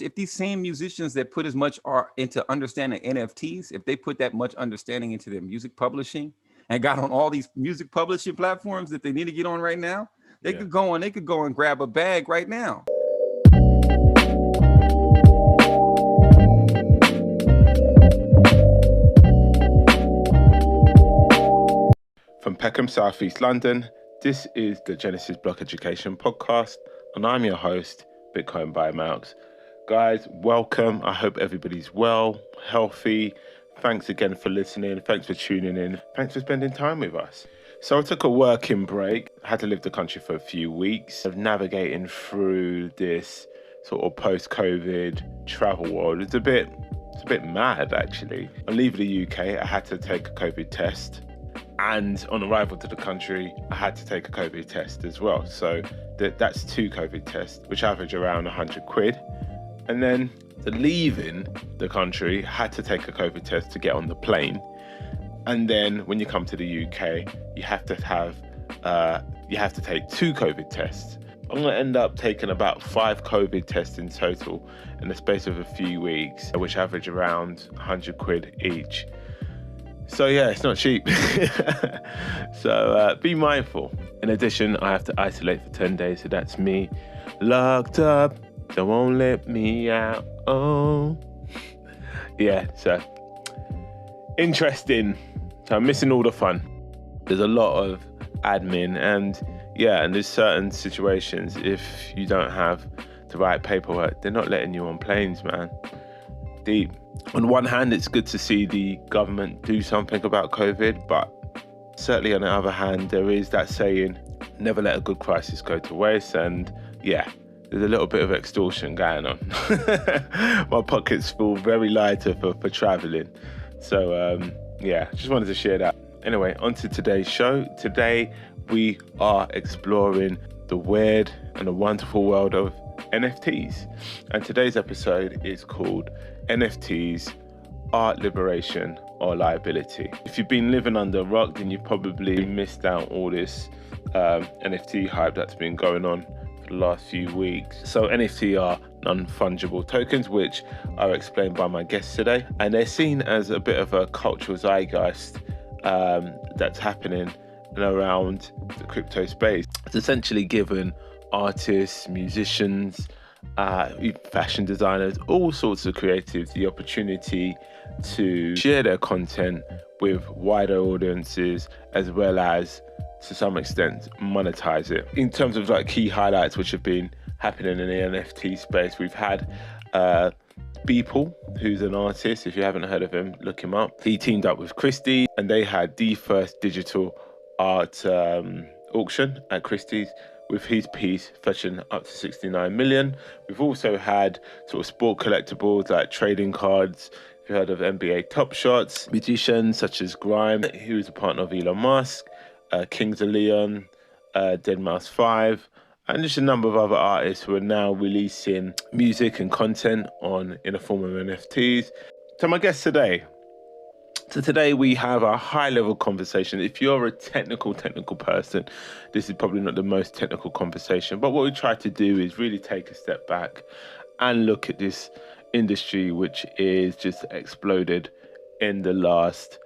If these same musicians that put as much art into understanding NFTs, if they put that much understanding into their music publishing and got on all these music publishing platforms that they need to get on right now, they could go and grab a bag right now. From Peckham, South East London, this is the Genesis Block Education Podcast, and I'm your host, Bitcoin by Malks. Guys, welcome. I hope everybody's well, healthy. Thanks again for listening. Thanks for tuning in. Thanks for spending time with us. So I took a working break. I had to leave the country for a few weeks of navigating through this sort of post-COVID travel world. It's a bit mad, actually. On leaving the UK, I had to take a COVID test. And on arrival to the country, I had to take a COVID test as well. So that's 2 COVID tests, which average around 100 quid. And then leaving the country, I had to take a COVID test to get on the plane. And then when you come to the UK, you have to take 2 COVID tests. I'm going to end up taking about 5 COVID tests in total in the space of a few weeks, which average around 100 quid each. So yeah, it's not cheap. So be mindful. In addition, I have to isolate for 10 days. So that's me locked up. They won't let me out. Oh. Yeah, so interesting. So I'm missing all the fun. There's a lot of admin and there's certain situations, if you don't have the right paperwork, they're not letting you on planes, man. Deep. On one hand, it's good to see the government do something about COVID, but certainly on the other hand, there is that saying, never let a good crisis go to waste. And there's a little bit of extortion going on. My pockets feel very lighter for traveling. So just wanted to share that. Anyway, on to today's show. Today, we are exploring the weird and the wonderful world of NFTs. And today's episode is called NFTs, Art Liberation or Liability. If you've been living under a rock, then you've probably missed out all this NFT hype that's been going on for the last few weeks. So NFT are non-fungible tokens, which are explained by my guests today. And they're seen as a bit of a cultural zeitgeist that's happening around the crypto space. It's essentially given artists, musicians, fashion designers, all sorts of creatives the opportunity to share their content with wider audiences, as well as to some extent monetize it. In terms of like key highlights which have been happening in the NFT space, we've had Beeple, who's an artist. If you haven't heard of him, look him up. He teamed up with Christie's and they had the first digital art auction at Christie's, with his piece fetching up to 69 million. We've also had sort of sport collectibles like trading cards. If you heard of NBA Top Shots, musicians such as Grime, who is a partner of Elon Musk, Kings of Leon, deadmau5, and just a number of other artists who are now releasing music and content in the form of NFTs. So my guest today. So today we have a high-level conversation. If you're a technical person, this is probably not the most technical conversation, but what we try to do is really take a step back and look at this industry, which is just exploded in the last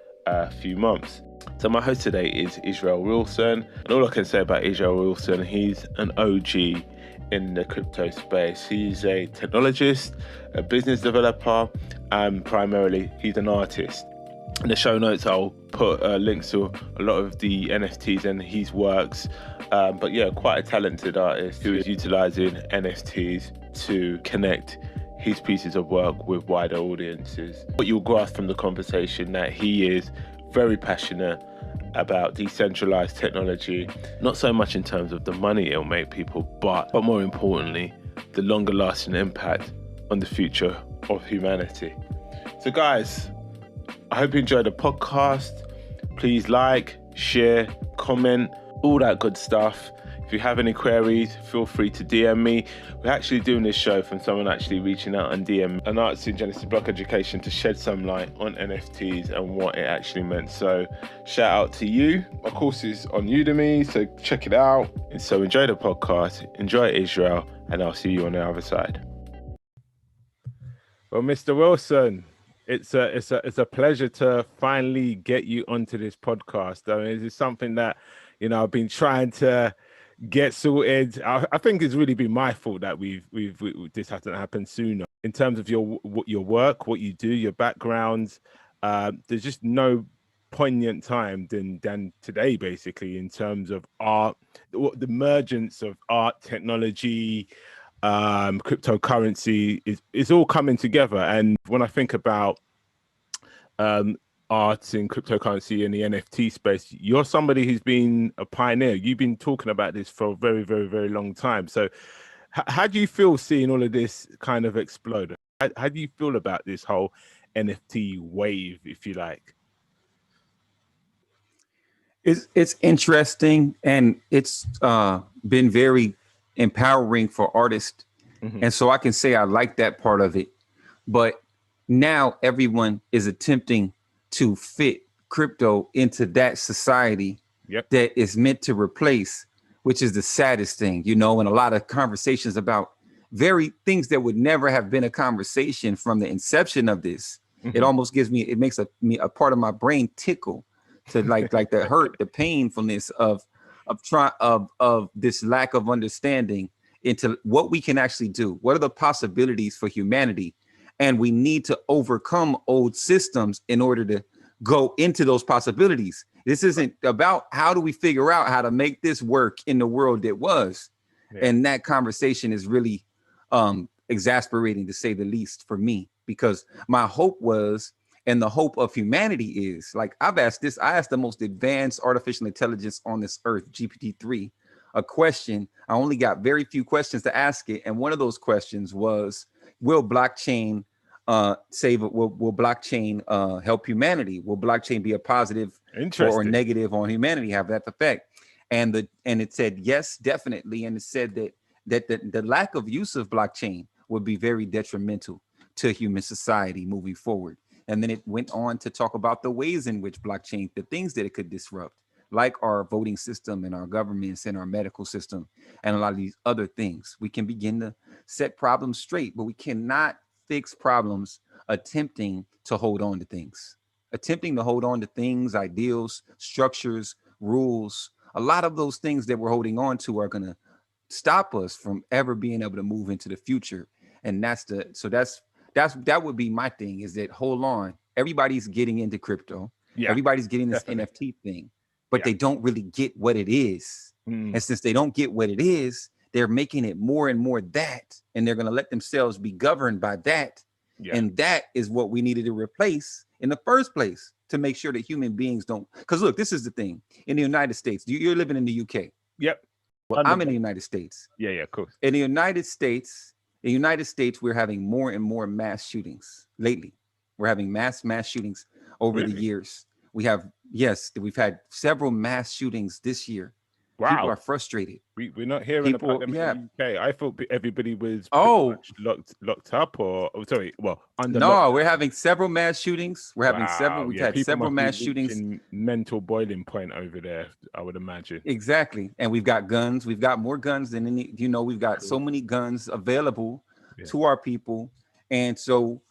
few months. So my host today is Israel Wilson, and all I can say about Israel Wilson, he's an OG in the crypto space. He's a technologist, a business developer, and primarily he's an artist. In the show notes, I'll put links to a lot of the NFTs and his works. But quite a talented artist who is utilizing NFTs to connect his pieces of work with wider audiences. What you'll grasp from the conversation that he is very passionate about decentralized technology, not so much in terms of the money it'll make people, but more importantly, the longer lasting impact on the future of humanity. So guys, I hope you enjoyed the podcast. Please like, share, comment, all that good stuff. If you have any queries, feel free to DM me. We're actually doing this show from someone actually reaching out and DM an artist in Genesis Block Education to shed some light on NFTs and what it actually meant. So shout out to you. My course is on Udemy, so check it out. And so enjoy the podcast, enjoy Israel, and I'll see you on the other side. Well, Mr. Wilson, it's a pleasure to finally get you onto this podcast. I mean, it's something that, I've been trying to get sorted. I think it's really been my fault that this hasn't happened sooner. In terms of your work, what you do, your background, there's just no poignant time than today, basically, in terms of art, the emergence of art, technology, cryptocurrency is all coming together. And when I think about art and cryptocurrency and the NFT space, you're somebody who's been a pioneer. You've been talking about this for a very, very, very long time. So how do you feel seeing all of this kind of explode? How do you feel about this whole NFT wave, if you like? It's interesting, and it's been very empowering for artists. Mm-hmm. And so I can say I like that part of it. But now everyone is attempting to fit crypto into that society that is meant to replace, which is the saddest thing, and a lot of conversations about very things that would never have been a conversation from the inception of this. Mm-hmm. It almost makes a part of my brain tickle to like the hurt, the painfulness of this lack of understanding into what we can actually do. What are the possibilities for humanity? And we need to overcome old systems in order to go into those possibilities. This isn't about how do we figure out how to make this work in the world that was. Yeah. And that conversation is really exasperating, to say the least, for me, because my hope was, and the hope of humanity is, like, I asked the most advanced artificial intelligence on this earth, GPT-3, a question. I only got very few questions to ask it. And one of those questions was, will blockchain will blockchain help humanity? Will blockchain be a positive or negative on humanity, have that effect? And it said yes, definitely. And it said that the lack of use of blockchain would be very detrimental to human society moving forward. And then it went on to talk about the ways in which blockchain, the things that it could disrupt, like our voting system and our governments and our medical system and a lot of these other things. We can begin to set problems straight, but we cannot fix problems attempting to hold on to things. Attempting to hold on to things, ideals, structures, rules. A lot of those things that we're holding on to are going to stop us from ever being able to move into the future. And that would be my thing, is that, hold on, everybody's getting into crypto. Yeah, everybody's getting this NFT thing, but they don't really get what it is. And since they don't get what it is, they're making it more and more that, and they're going to let themselves be governed by that. Yeah. And that is what we needed to replace in the first place, to make sure that human beings don't. Because look, this is the thing. In the United States, you're living in the UK. Yep. Well, I'm in the United States. Yeah, of course. In the United States, we're having more and more mass shootings lately. We're having mass shootings over the years. We've had several mass shootings this year. Wow. People are frustrated. We're not hearing about them in the UK. I thought everybody was much locked up, or under. No, we're having several mass shootings. We've had several mass shootings. Mental boiling point over there, I would imagine. Exactly. And we've got guns. We've got more guns than any, we've got so many guns available to our people. And so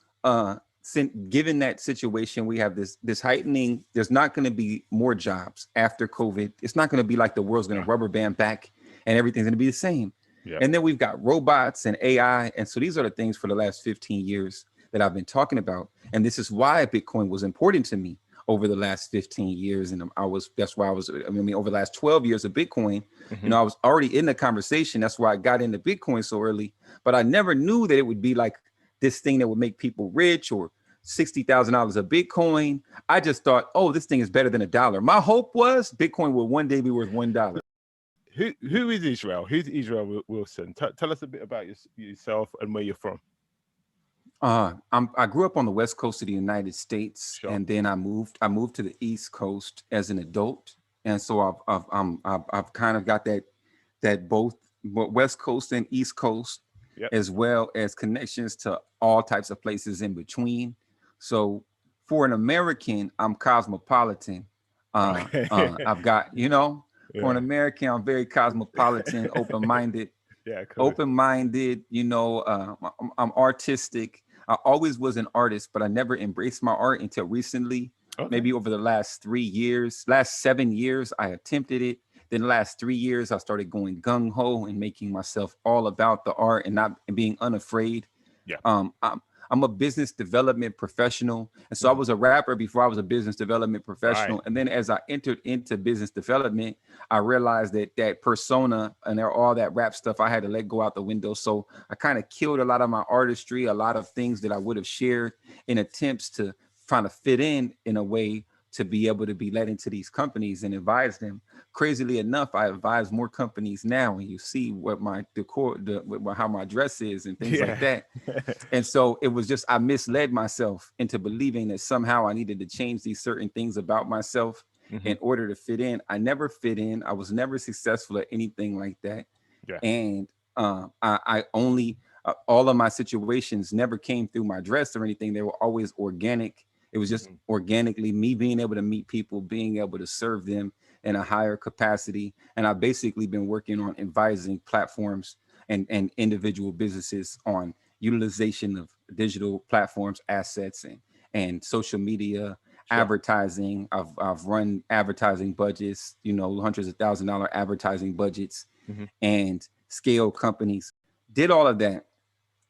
given that situation, we have this heightening. There's not going to be more jobs after COVID. It's not going to be like the world's going to rubber band back and everything's going to be the same. Yeah. And then we've got robots and AI. And so these are the things for the last 15 years that I've been talking about. And this is why Bitcoin was important to me over the last 15 years. And over the last 12 years of Bitcoin, I was already in the conversation. That's why I got into Bitcoin so early, but I never knew that it would be like this thing that would make people rich, or $60,000 of Bitcoin. I just thought, this thing is better than $1. My hope was Bitcoin will one day be worth $1. Who is Israel? Who's Israel Wilson? Tell us a bit about yourself and where you're from. I grew up on the West Coast of the United States, and then I moved to the East Coast as an adult, and so I've kind of got that both West Coast and East Coast, as well as connections to all types of places in between. So for an American, I'm cosmopolitan. I've got, for an American, I'm very cosmopolitan, open-minded. Yeah, cool. Open-minded, I'm artistic. I always was an artist, but I never embraced my art until recently. Okay. Maybe over the last 7 years, I attempted it. Then the last 3 years, I started going gung ho and making myself all about the art and not and being unafraid. Yeah. I'm a business development professional. And so I was a rapper before I was a business development professional. Right. And then as I entered into business development, I realized that that persona and all that rap stuff, I had to let go out the window. So I kind of killed a lot of my artistry, a lot of things that I would have shared in attempts to trying to fit in a way to be able to be led into these companies and advise them. Crazily enough, I advise more companies now, and you see what my decor, how my dress is and things like that. And so it was just, I misled myself into believing that somehow I needed to change these certain things about myself in order to fit in. I never fit in. I was never successful at anything like that. Yeah. And I only, all of my situations never came through my dress or anything. They were always organic. It was just organically me being able to meet people, being able to serve them in a higher capacity. And I've basically been working on advising platforms and individual businesses on utilization of digital platforms, assets, and social media, advertising. I've run advertising budgets, you know, hundreds of $1,000 advertising budgets and scale companies, did all of that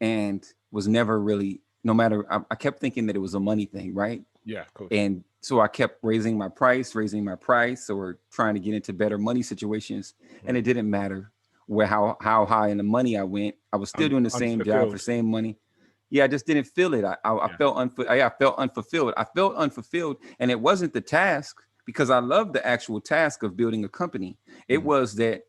and was never really, no matter, I kept thinking that it was a money thing, right? Yeah, of course. And so I kept raising my price or trying to get into better money situations. And it didn't matter how high in the money I went. I was still doing the same job for same money. Yeah, I just didn't feel it. I felt unfulfilled. I felt unfulfilled. And it wasn't the task, because I loved the actual task of building a company. It was that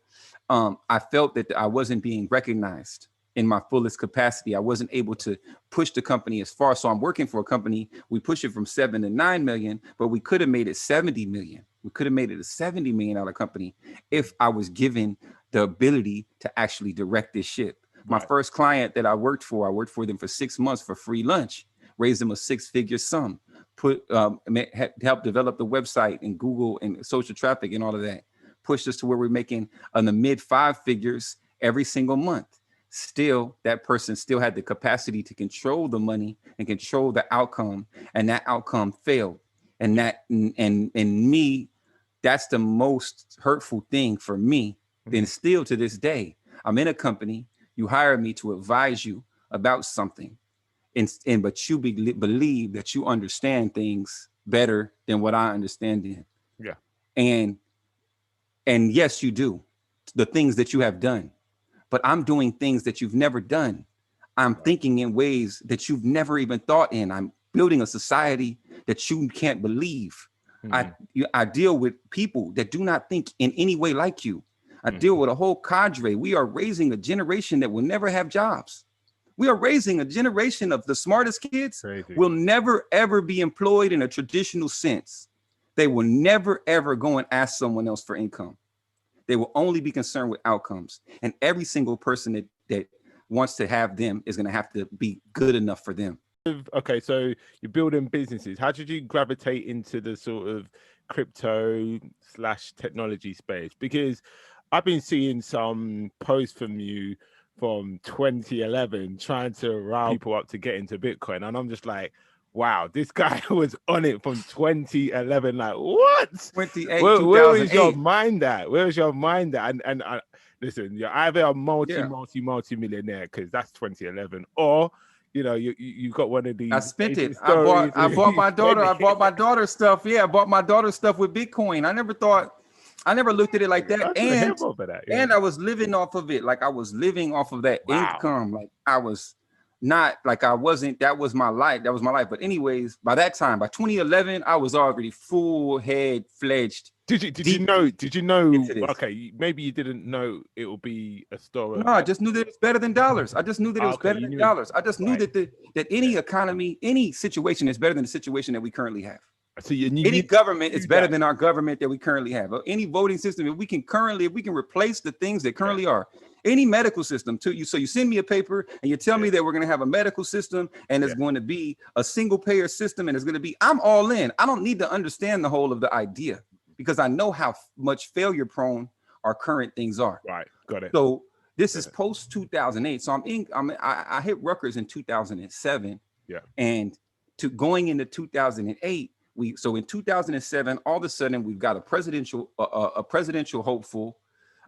I felt that I wasn't being recognized in my fullest capacity. I wasn't able to push the company as far. So I'm working for a company. We push it from 7 to 9 million, but we could have made it 70 million. We could have made it a $70 million company if I was given the ability to actually direct this ship. My first client that I worked for them for 6 months for free lunch, raised them a 6-figure sum, helped develop the website and Google and social traffic and all of that, pushed us to where we're making in the mid 5 figures every single month. Still, that person still had the capacity to control the money and control the outcome, and that outcome failed. And that, and me, that's the most hurtful thing for me. Then still to this day, I'm in a company, you hire me to advise you about something, but you believe that you understand things better than what I understand in. Yeah. And yes, you do the things that you have done. But I'm doing things that you've never done. I'm thinking in ways that you've never even thought in. I'm building a society that you can't believe. I deal with people that do not think in any way like you. I deal with a whole cadre. We are raising a generation that will never have jobs. We are raising a generation of the smartest kids will never, ever be employed in a traditional sense. They will never, ever go and ask someone else for income. They will only be concerned with outcomes. And every single person that wants to have them is going to have to be good enough for them. Okay, so you're building businesses. How did you gravitate into the sort of crypto/technology space? Because I've been seeing some posts from you from 2011 trying to rile people up to get into Bitcoin. And I'm just like, wow, this guy was on it from 2011. Like, what? 28, where was your 2008. mind at? Where was your mind at? And listen, you're either a multi-millionaire, because that's 2011, or you know, you got one of these. I spent it. I bought my daughter. I bought my daughter's stuff. Yeah, I bought my daughter's stuff with Bitcoin. I never looked at it like that. And I was living off of it. Like I was living off of that income. Like I was not like I wasn't, that was my life. That was my life. But anyways, by that time, by 2011, I was already full head fledged. Did you know, okay, maybe you didn't know it would be a story. No, I just knew that it's better than dollars. I just knew that it was better than dollars. I just knew that any economy, any situation is better than the situation that we currently have. So any government is better than our government that we currently have. Or any voting system, if we can replace the things that currently are. Any medical system to you. So you send me a paper and you tell me that we're going to have a medical system and it's going to be a single payer system and it's going to be, I'm all in. I don't need to understand the whole of the idea because I know how much failure prone our current things are. Right. Got it. So this is post 2008. So I hit Rutgers in 2007. And to going into 2008, so in 2007, all of a sudden we've got a presidential hopeful.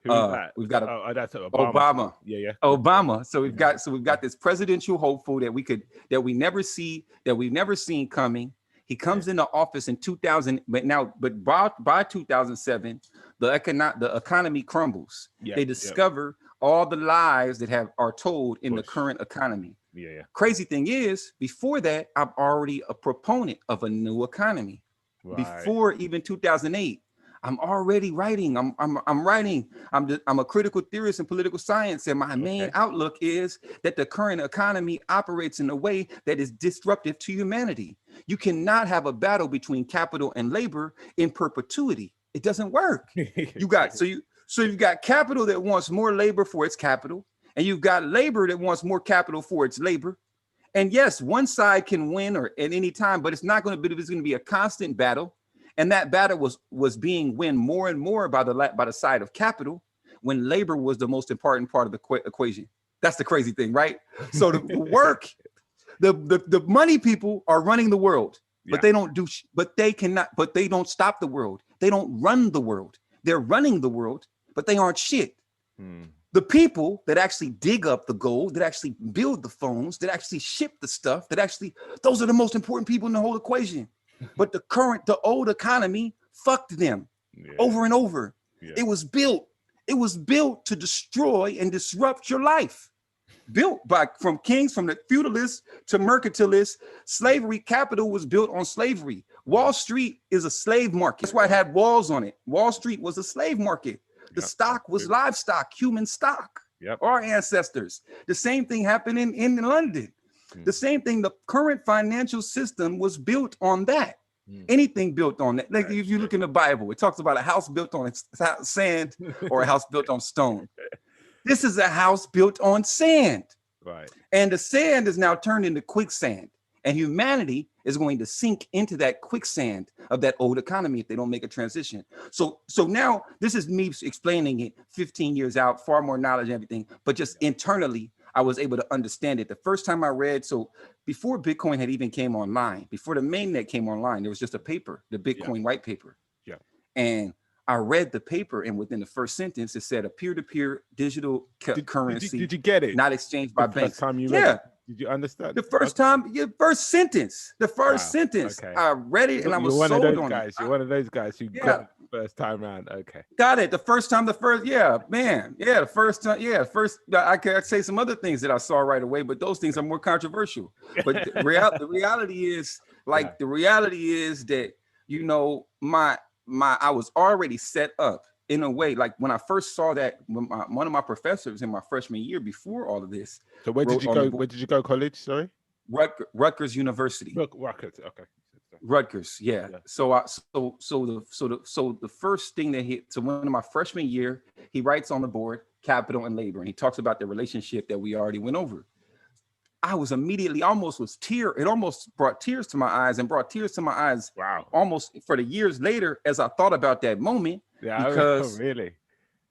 We've got that's Obama. Obama. So we've got this presidential hopeful that we've never seen coming. He comes into office in 2000, but by 2007, the economy crumbles. They discover all the lies that are told in the current economy. Crazy thing is, before that, I'm already a proponent of a new economy. Before even 2008, I'm already writing. I'm writing. I'm a critical theorist in political science, and my main outlook is that the current economy operates in a way that is disruptive to humanity. You cannot have a battle between capital and labor in perpetuity. It doesn't work. You've got capital that wants more labor for its capital, and you've got labor that wants more capital for its labor. And yes, one side can win at any time, but it's not going to be. It's going to be a constant battle. And that battle was being won more and more by the side of capital, when labor was the most important part of the equation. That's the crazy thing, right? So the work, the money people are running the world, but they don't they don't stop the world. They don't run the world. They're running the world, but they aren't shit. The people that actually dig up the gold, that actually build the phones, that actually ship the stuff, those are the most important people in the whole equation. But the old economy fucked them over and over. It was built to destroy and disrupt your life. Built from kings, from the feudalists to mercantilists. Slavery, capital was built on slavery. Wall Street is a slave market. That's why it had walls on it. Wall Street was a slave market. The stock was livestock, human stock. Our ancestors. The same thing happened in London. The same thing, the current financial system was built on that. Anything built on that. Like if you look in the Bible, it talks about a house built on sand or a house built on stone. This is a house built on sand. And the sand is now turned into quicksand. And humanity is going to sink into that quicksand of that old economy if they don't make a transition. So now this is me explaining it 15 years out, far more knowledge and everything, but just internally, I was able to understand it. The first time I read, so before Bitcoin had even came online, before the mainnet came online, there was just a paper, the Bitcoin white paper. And I read the paper, and within the first sentence, it said a peer-to-peer digital currency. Did you get it? Not exchanged by banks. Time you read it? Did you understand? The first time, your first sentence, I read it and I was sold on it. You're one of those guys who got it the first time around. Got it. The first time, the first time, I could say some other things that I saw right away, but those things are more controversial. But the reality is that, I was already set up in a way, like when I first saw that, one of my professors in my freshman year before all of this. So where did you go? Where did you go college? Sorry, Rutgers University. Rutgers. Okay. Rutgers. Yeah. So the first thing that so one of my freshman year, he writes on the board capital and labor, and he talks about the relationship that we already went over. I was immediately it almost brought tears to my eyes Wow. Almost for the years later as I thought about that moment. Yeah,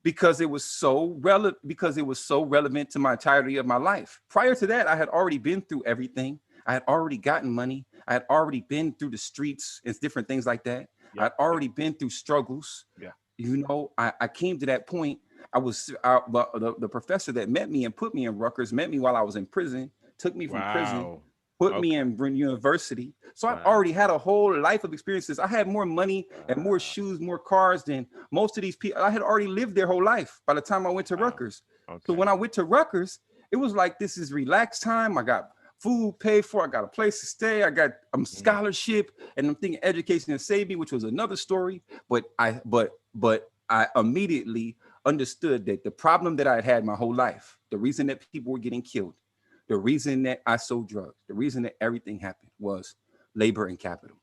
because it was so relevant to my entirety of my life. Prior to that, I had already been through everything. I had already gotten money. I had already been through the streets and different things like that. I had already been through struggles. I came to that point. The professor that met me and put me in Rutgers met me while I was in prison, took me from prison, put me in university. So I already had a whole life of experiences. I had more money and more shoes, more cars than most of these people. I had already lived their whole life by the time I went to Rutgers. So when I went to Rutgers, it was like, this is relaxed time. I got food paid for. I got a place to stay. I got scholarship, and I'm thinking education has saved me, which was another story. But I immediately understood that the problem that I had my whole life, the reason that people were getting killed, the reason that I sold drugs, the reason that everything happened was labor and capital.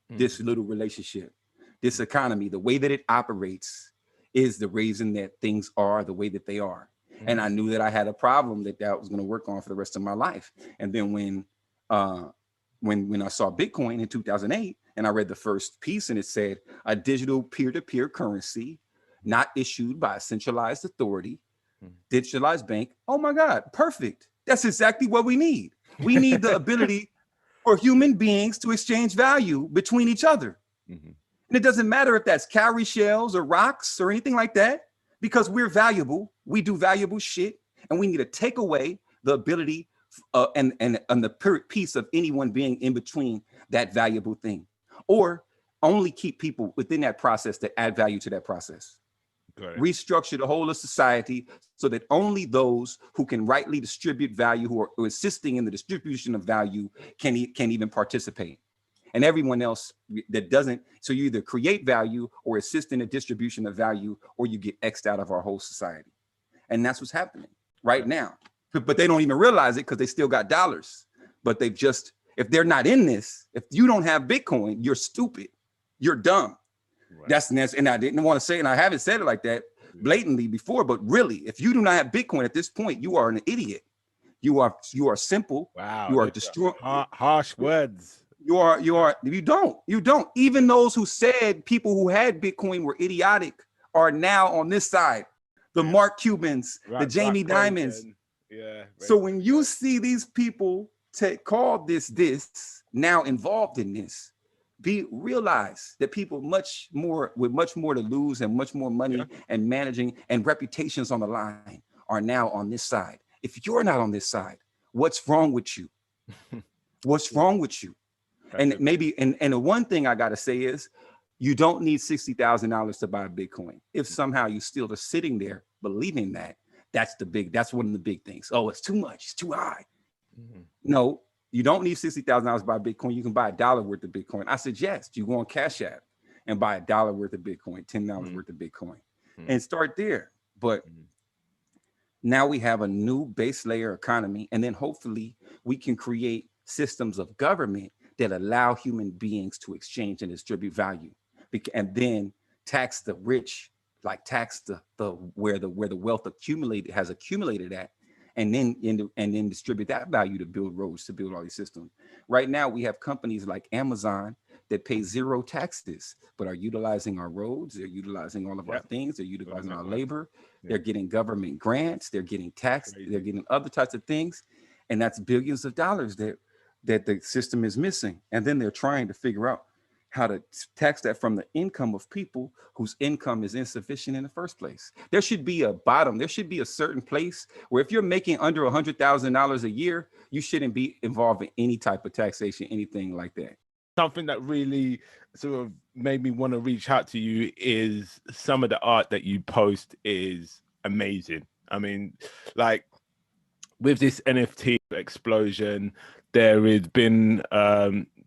This little relationship, this economy, the way that it operates is the reason that things are the way that they are. And I knew that I had a problem that was going to work on for the rest of my life. And then when I saw Bitcoin in 2008 and I read the first piece and it said a digital peer-to-peer currency not issued by a centralized authority, digitalized bank. Oh my God, perfect. That's exactly what we need. We need the ability for human beings to exchange value between each other. And it doesn't matter if that's cowrie shells or rocks or anything like that, because we're valuable. We do valuable shit, and we need to take away the ability and the piece of anyone being in between that valuable thing, or only keep people within that process that add value to that process. Restructure the whole of society so that only those who can rightly distribute value, who are assisting in the distribution of value, can even participate. And everyone else that doesn't, so you either create value or assist in the distribution of value, or you get X'd out of our whole society. And that's what's happening right now. But they don't even realize it because they still got dollars. But they've just, if they're not in this, if you don't have Bitcoin, you're stupid, you're dumb. Right. And I didn't want to say, and I haven't said it like that blatantly before, but really, if you do not have Bitcoin at this point, you are an idiot. You are simple. Wow. You are destroying. Harsh words. You don't. Even those who said people who had Bitcoin were idiotic are now on this side. The Mark Cubans, the Jamie Dimons. Yeah. So when you see these people call this now involved in this, realize that people with much more to lose and much more money and managing and reputations on the line are now on this side. If you're not on this side, what's wrong with you? What's wrong with you? And maybe, and the one thing I got to say is, you don't need $60,000 to buy Bitcoin. If somehow you still are sitting there believing that, that's one of the big things. Oh, it's too much, it's too high. No, you don't need $60,000 to buy Bitcoin. You can buy $1 worth of Bitcoin. I suggest you go on Cash App and buy $1 worth of Bitcoin, $10 worth of Bitcoin, and start there. But now we have a new base layer economy, and then hopefully we can create systems of government that allow human beings to exchange and distribute value, and then tax the rich, like tax where the wealth has accumulated at, and then distribute that value to build roads, to build all these systems. Right now, we have companies like Amazon that pay zero taxes, but are utilizing our roads. They're utilizing all of our things. They're utilizing our labor. They're getting government grants. They're getting taxed. They're getting other types of things, and that's billions of dollars that the system is missing. And then they're trying to figure out how to tax that from the income of people whose income is insufficient in the first place. There should be a bottom. There should be a certain place where if you're making under $100,000 a year, you shouldn't be involved in any type of taxation, anything like that. Something that really sort of made me want to reach out to you is some of the art that you post is amazing. I mean, like with this NFT explosion, there has been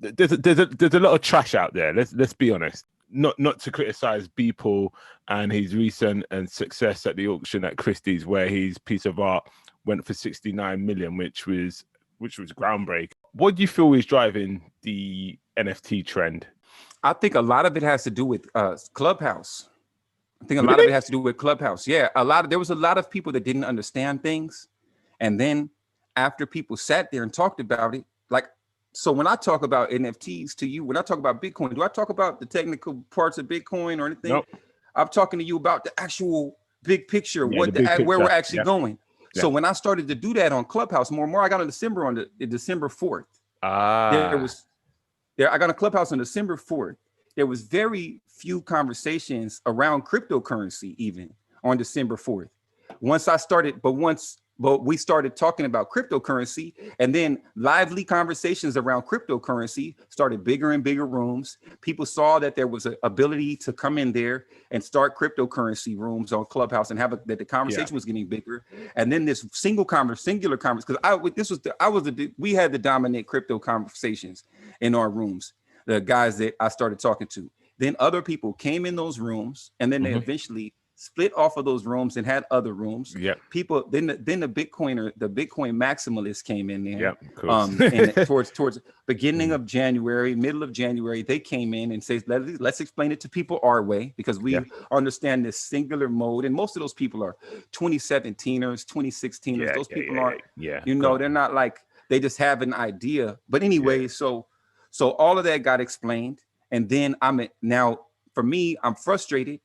there's a lot of trash out there. Let's be honest. Not to criticize Beeple and his recent success at the auction at Christie's, where his piece of art went for 69 million, which was groundbreaking. What do you feel is driving the NFT trend? I think a lot of it has to do with Clubhouse. I think a lot of it has to do with Clubhouse. Yeah, there was a lot of people that didn't understand things, and then after people sat there and talked about it, like, so when I talk about NFTs to you, when I talk about Bitcoin, do I talk about the technical parts of Bitcoin or anything? Nope. I'm talking to you about the actual big picture, where we're actually going. Yeah. So when I started to do that on Clubhouse more, I got on December on the December 4th. I got a Clubhouse on December 4th. There was very few conversations around cryptocurrency even on December 4th. But we started talking about cryptocurrency, and then lively conversations around cryptocurrency started bigger and bigger rooms. People saw that there was an ability to come in there and start cryptocurrency rooms on Clubhouse and that the conversation was getting bigger. And then this singular conversation, because we had the dominant crypto conversations in our rooms, the guys that I started talking to. Then other people came in those rooms, and then they eventually split off of those rooms and had other rooms. Yeah. People then the Bitcoin maximalists came in there. Yeah, of course. And towards beginning of January, middle of January, they came in and said, let's explain it to people our way, because we understand this singular mode. And most of those people are 2017ers, 2016ers. Those people aren't, they're not like, they just have an idea. But anyway, so all of that got explained. And then for me, I'm frustrated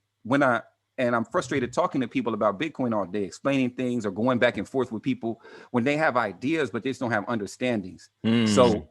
I'm frustrated talking to people about Bitcoin all day, explaining things or going back and forth with people when they have ideas, but they just don't have understandings. So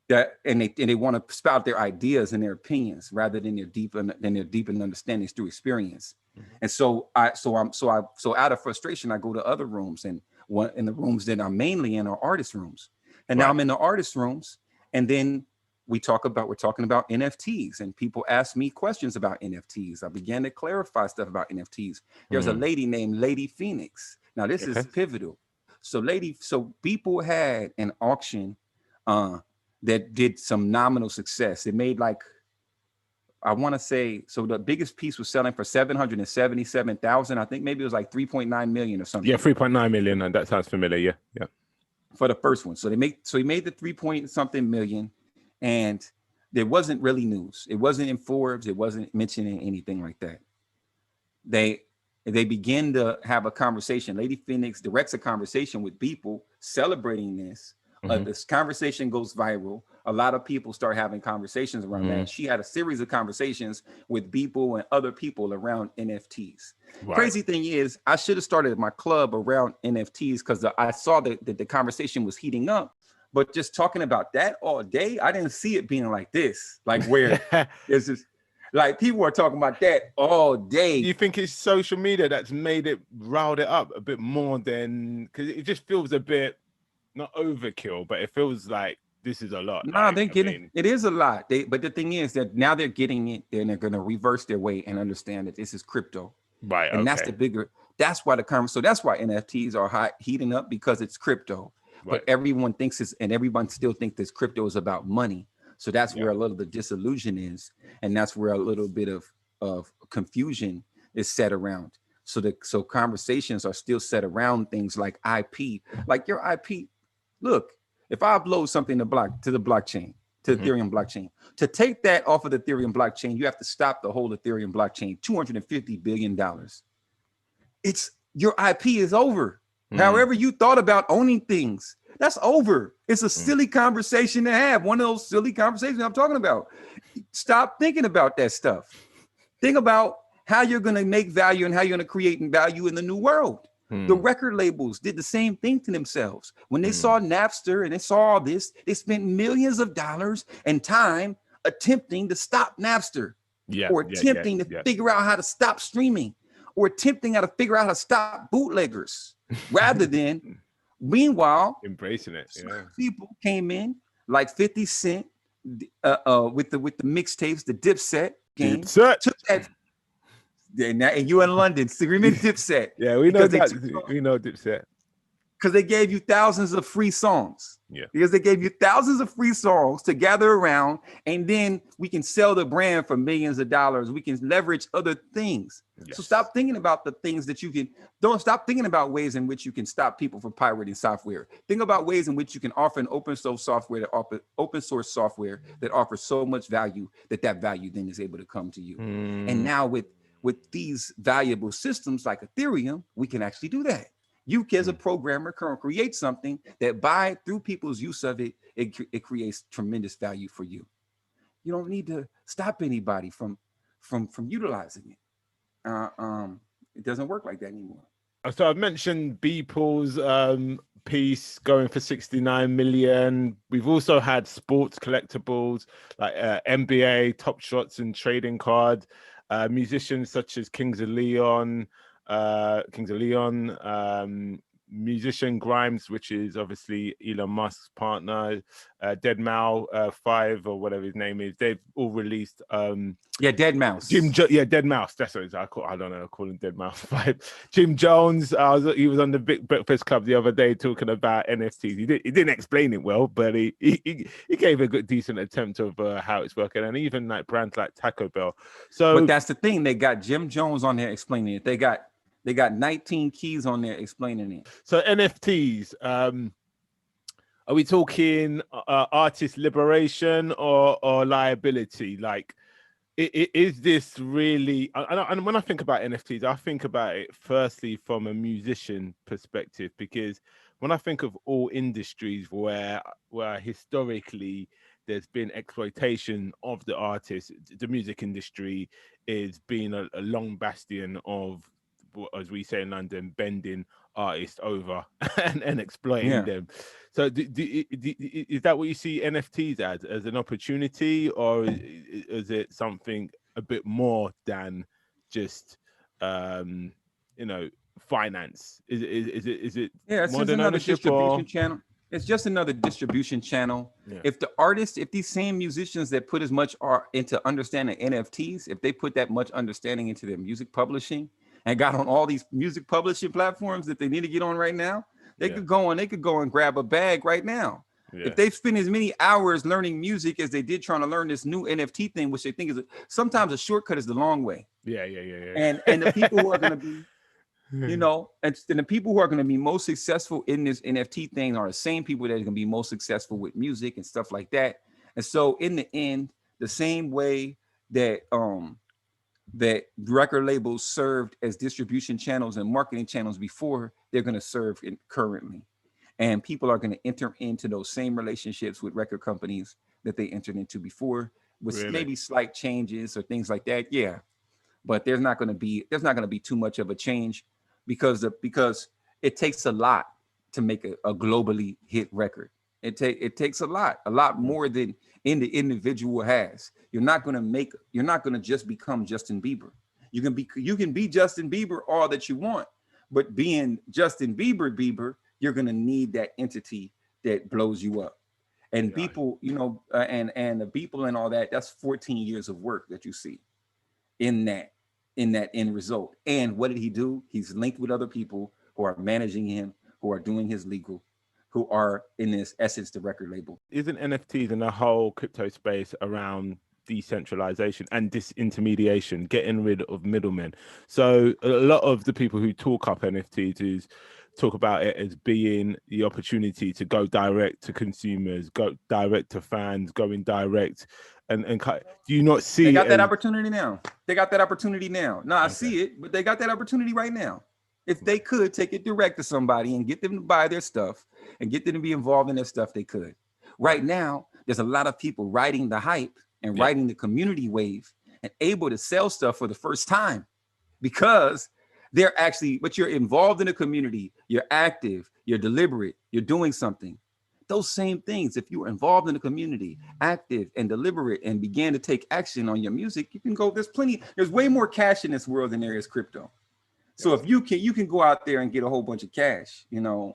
that, and they want to spout their ideas and their opinions rather than their deep understandings through experience. And so out of frustration, I go to other rooms, and one in the rooms that I'm mainly in are artist rooms. And now I'm in the artist rooms, and then we're talking about NFTs, and people ask me questions about NFTs. I began to clarify stuff about NFTs. There's a lady named Lady Phoenix. Now this is pivotal. So people had an auction that did some nominal success. It made like, I want to say, so the biggest piece was selling for 777,000. I think maybe it was like 3.9 million or something. Yeah, 3.9 million. And that sounds familiar. Yeah. For the first one. So he made the 3 point something million, and there wasn't really news. It wasn't in Forbes. It wasn't mentioning anything like that. They begin to have a conversation. Lady Phoenix directs a conversation with people celebrating this. This conversation goes viral. A lot of people start having conversations around that. And she had a series of conversations with people and other people around NFTs. Right. Crazy thing is, I should have started my club around NFTs because I saw that the conversation was heating up. But just talking about that all day, I didn't see it being like this, like where it's just like people are talking about that all day. You think it's social media that's made it riled it up a bit more than, because it just feels a bit, not overkill, but it feels like this is a lot. No, they're getting it is a lot. But the thing is that now they're getting it, and they're going to reverse their way and understand that this is crypto, right? And that's why that's why NFTs are heating up, because it's crypto. Right. But everyone thinks everyone still thinks this crypto is about money. So that's where a little of the disillusion is, and that's where a little bit of confusion is set around. So conversations are still set around things like IP, like your IP. Look, if I upload something to the blockchain, to the Ethereum blockchain, to take that off of the Ethereum blockchain, you have to stop the whole Ethereum blockchain, $250 billion. It's your IP is over. However you thought about owning things, that's over. It's a silly conversation to have. One of those silly conversations I'm talking about. Stop thinking about that stuff. Think about how you're going to make value and how you're going to create value in the new world. The record labels did the same thing to themselves. When they saw Napster and they saw all this, they spent millions of dollars and time attempting to stop Napster, or attempting to figure out how to stop streaming, or attempting how to figure out how to stop bootleggers, rather than, meanwhile, embracing it. People came in like 50 Cent with the mixtapes, the Dipset game, took that. And you in London, screaming Dipset. Yeah, we know that. We know Dipset. Because they gave you thousands of free songs. Yeah. Because they gave you thousands of free songs to gather around, and then we can sell the brand for millions of dollars. We can leverage other things. Yes. So stop thinking about the things that you can. Don't stop thinking about ways in which you can stop people from pirating software. Think about ways in which you can offer an open source software that offers so much value that value then is able to come to you. And now with these valuable systems like Ethereum, we can actually do that. You as a programmer can create something that through people's use of it, it creates tremendous value for you. You don't need to stop anybody from utilizing it. It doesn't work like that anymore. So I've mentioned Beeple's piece going for 69 million. We've also had sports collectibles like NBA, Top Shots and trading cards. Musicians such as Kings of Leon, musician Grimes, which is obviously Elon Musk's partner, Deadmau 5 or whatever his name is. They've all released Dead Mouse. Dead Mouse. That's what I don't know. I call him Dead Mouse 5. Jim Jones. He was on the Big Breakfast Club the other day talking about NFTs. He didn't explain it well, but he gave a good decent attempt of how it's working, and even like brands like Taco Bell. So, but that's the thing. They got Jim Jones on there explaining it. They got 19 keys on there explaining it. So NFTs. Are we talking artist liberation or liability? Like, is this really? And when I think about NFTs, I think about it firstly from a musician perspective, because when I think of all industries where historically there's been exploitation of the artist, the music industry is being a long bastion of, as we say in London, bending artist over and exploiting Yeah. them. So is that what you see NFTs as an opportunity, or is it something a bit more than just finance? Is it Yeah, it's more just than another ownership, or distribution channel. It's just another distribution channel. yeah, If these same musicians that put as much art into understanding NFTs, if they put that much understanding into their music publishing and got on all these music publishing platforms that they need to get on right now, they could go and grab a bag right now. yeah, If they spend as many hours learning music as they did trying to learn this new NFT thing, which they think is sometimes a shortcut is the long way. yeah. And the people who are going to be and the people who are going to be most successful in this NFT thing are the same people that are going to be most successful with music and stuff like that. And so in the end, the same way that that record labels served as distribution channels and marketing channels before, they're going to serve currently. And people are going to enter into those same relationships with record companies that they entered into before, with maybe slight changes or things like that. Yeah, but there's not going to be too much of a change because it takes a lot to make a globally hit record. It takes a lot more than the individual has. You're not going to just become Justin Bieber. You can be Justin Bieber all that you want, but being Justin Bieber, you're going to need that entity that blows you up. And people, and the people and all that, that's 14 years of work that you see in that end result. And what did he do? He's linked with other people who are managing him, who are doing his legal, who are in this essence the record label. Isn't NFTs and the whole crypto space around decentralization and disintermediation, getting rid of middlemen? So a lot of the people who talk up NFTs talk about it as being the opportunity to go direct to consumers, go direct to fans, going direct. And do you not see they got it that as... opportunity now? They got that opportunity now. No, I see it, but they got that opportunity right now. If they could take it direct to somebody and get them to buy their stuff and get them to be involved in their stuff, they could. Right now, there's a lot of people riding the hype and riding the community wave and able to sell stuff for the first time because but you're involved in the community, you're active, you're deliberate, you're doing something. Those same things, if you were involved in the community, active and deliberate, and began to take action on your music, you can go, there's way more cash in this world than there is crypto. So if you can go out there and get a whole bunch of cash, and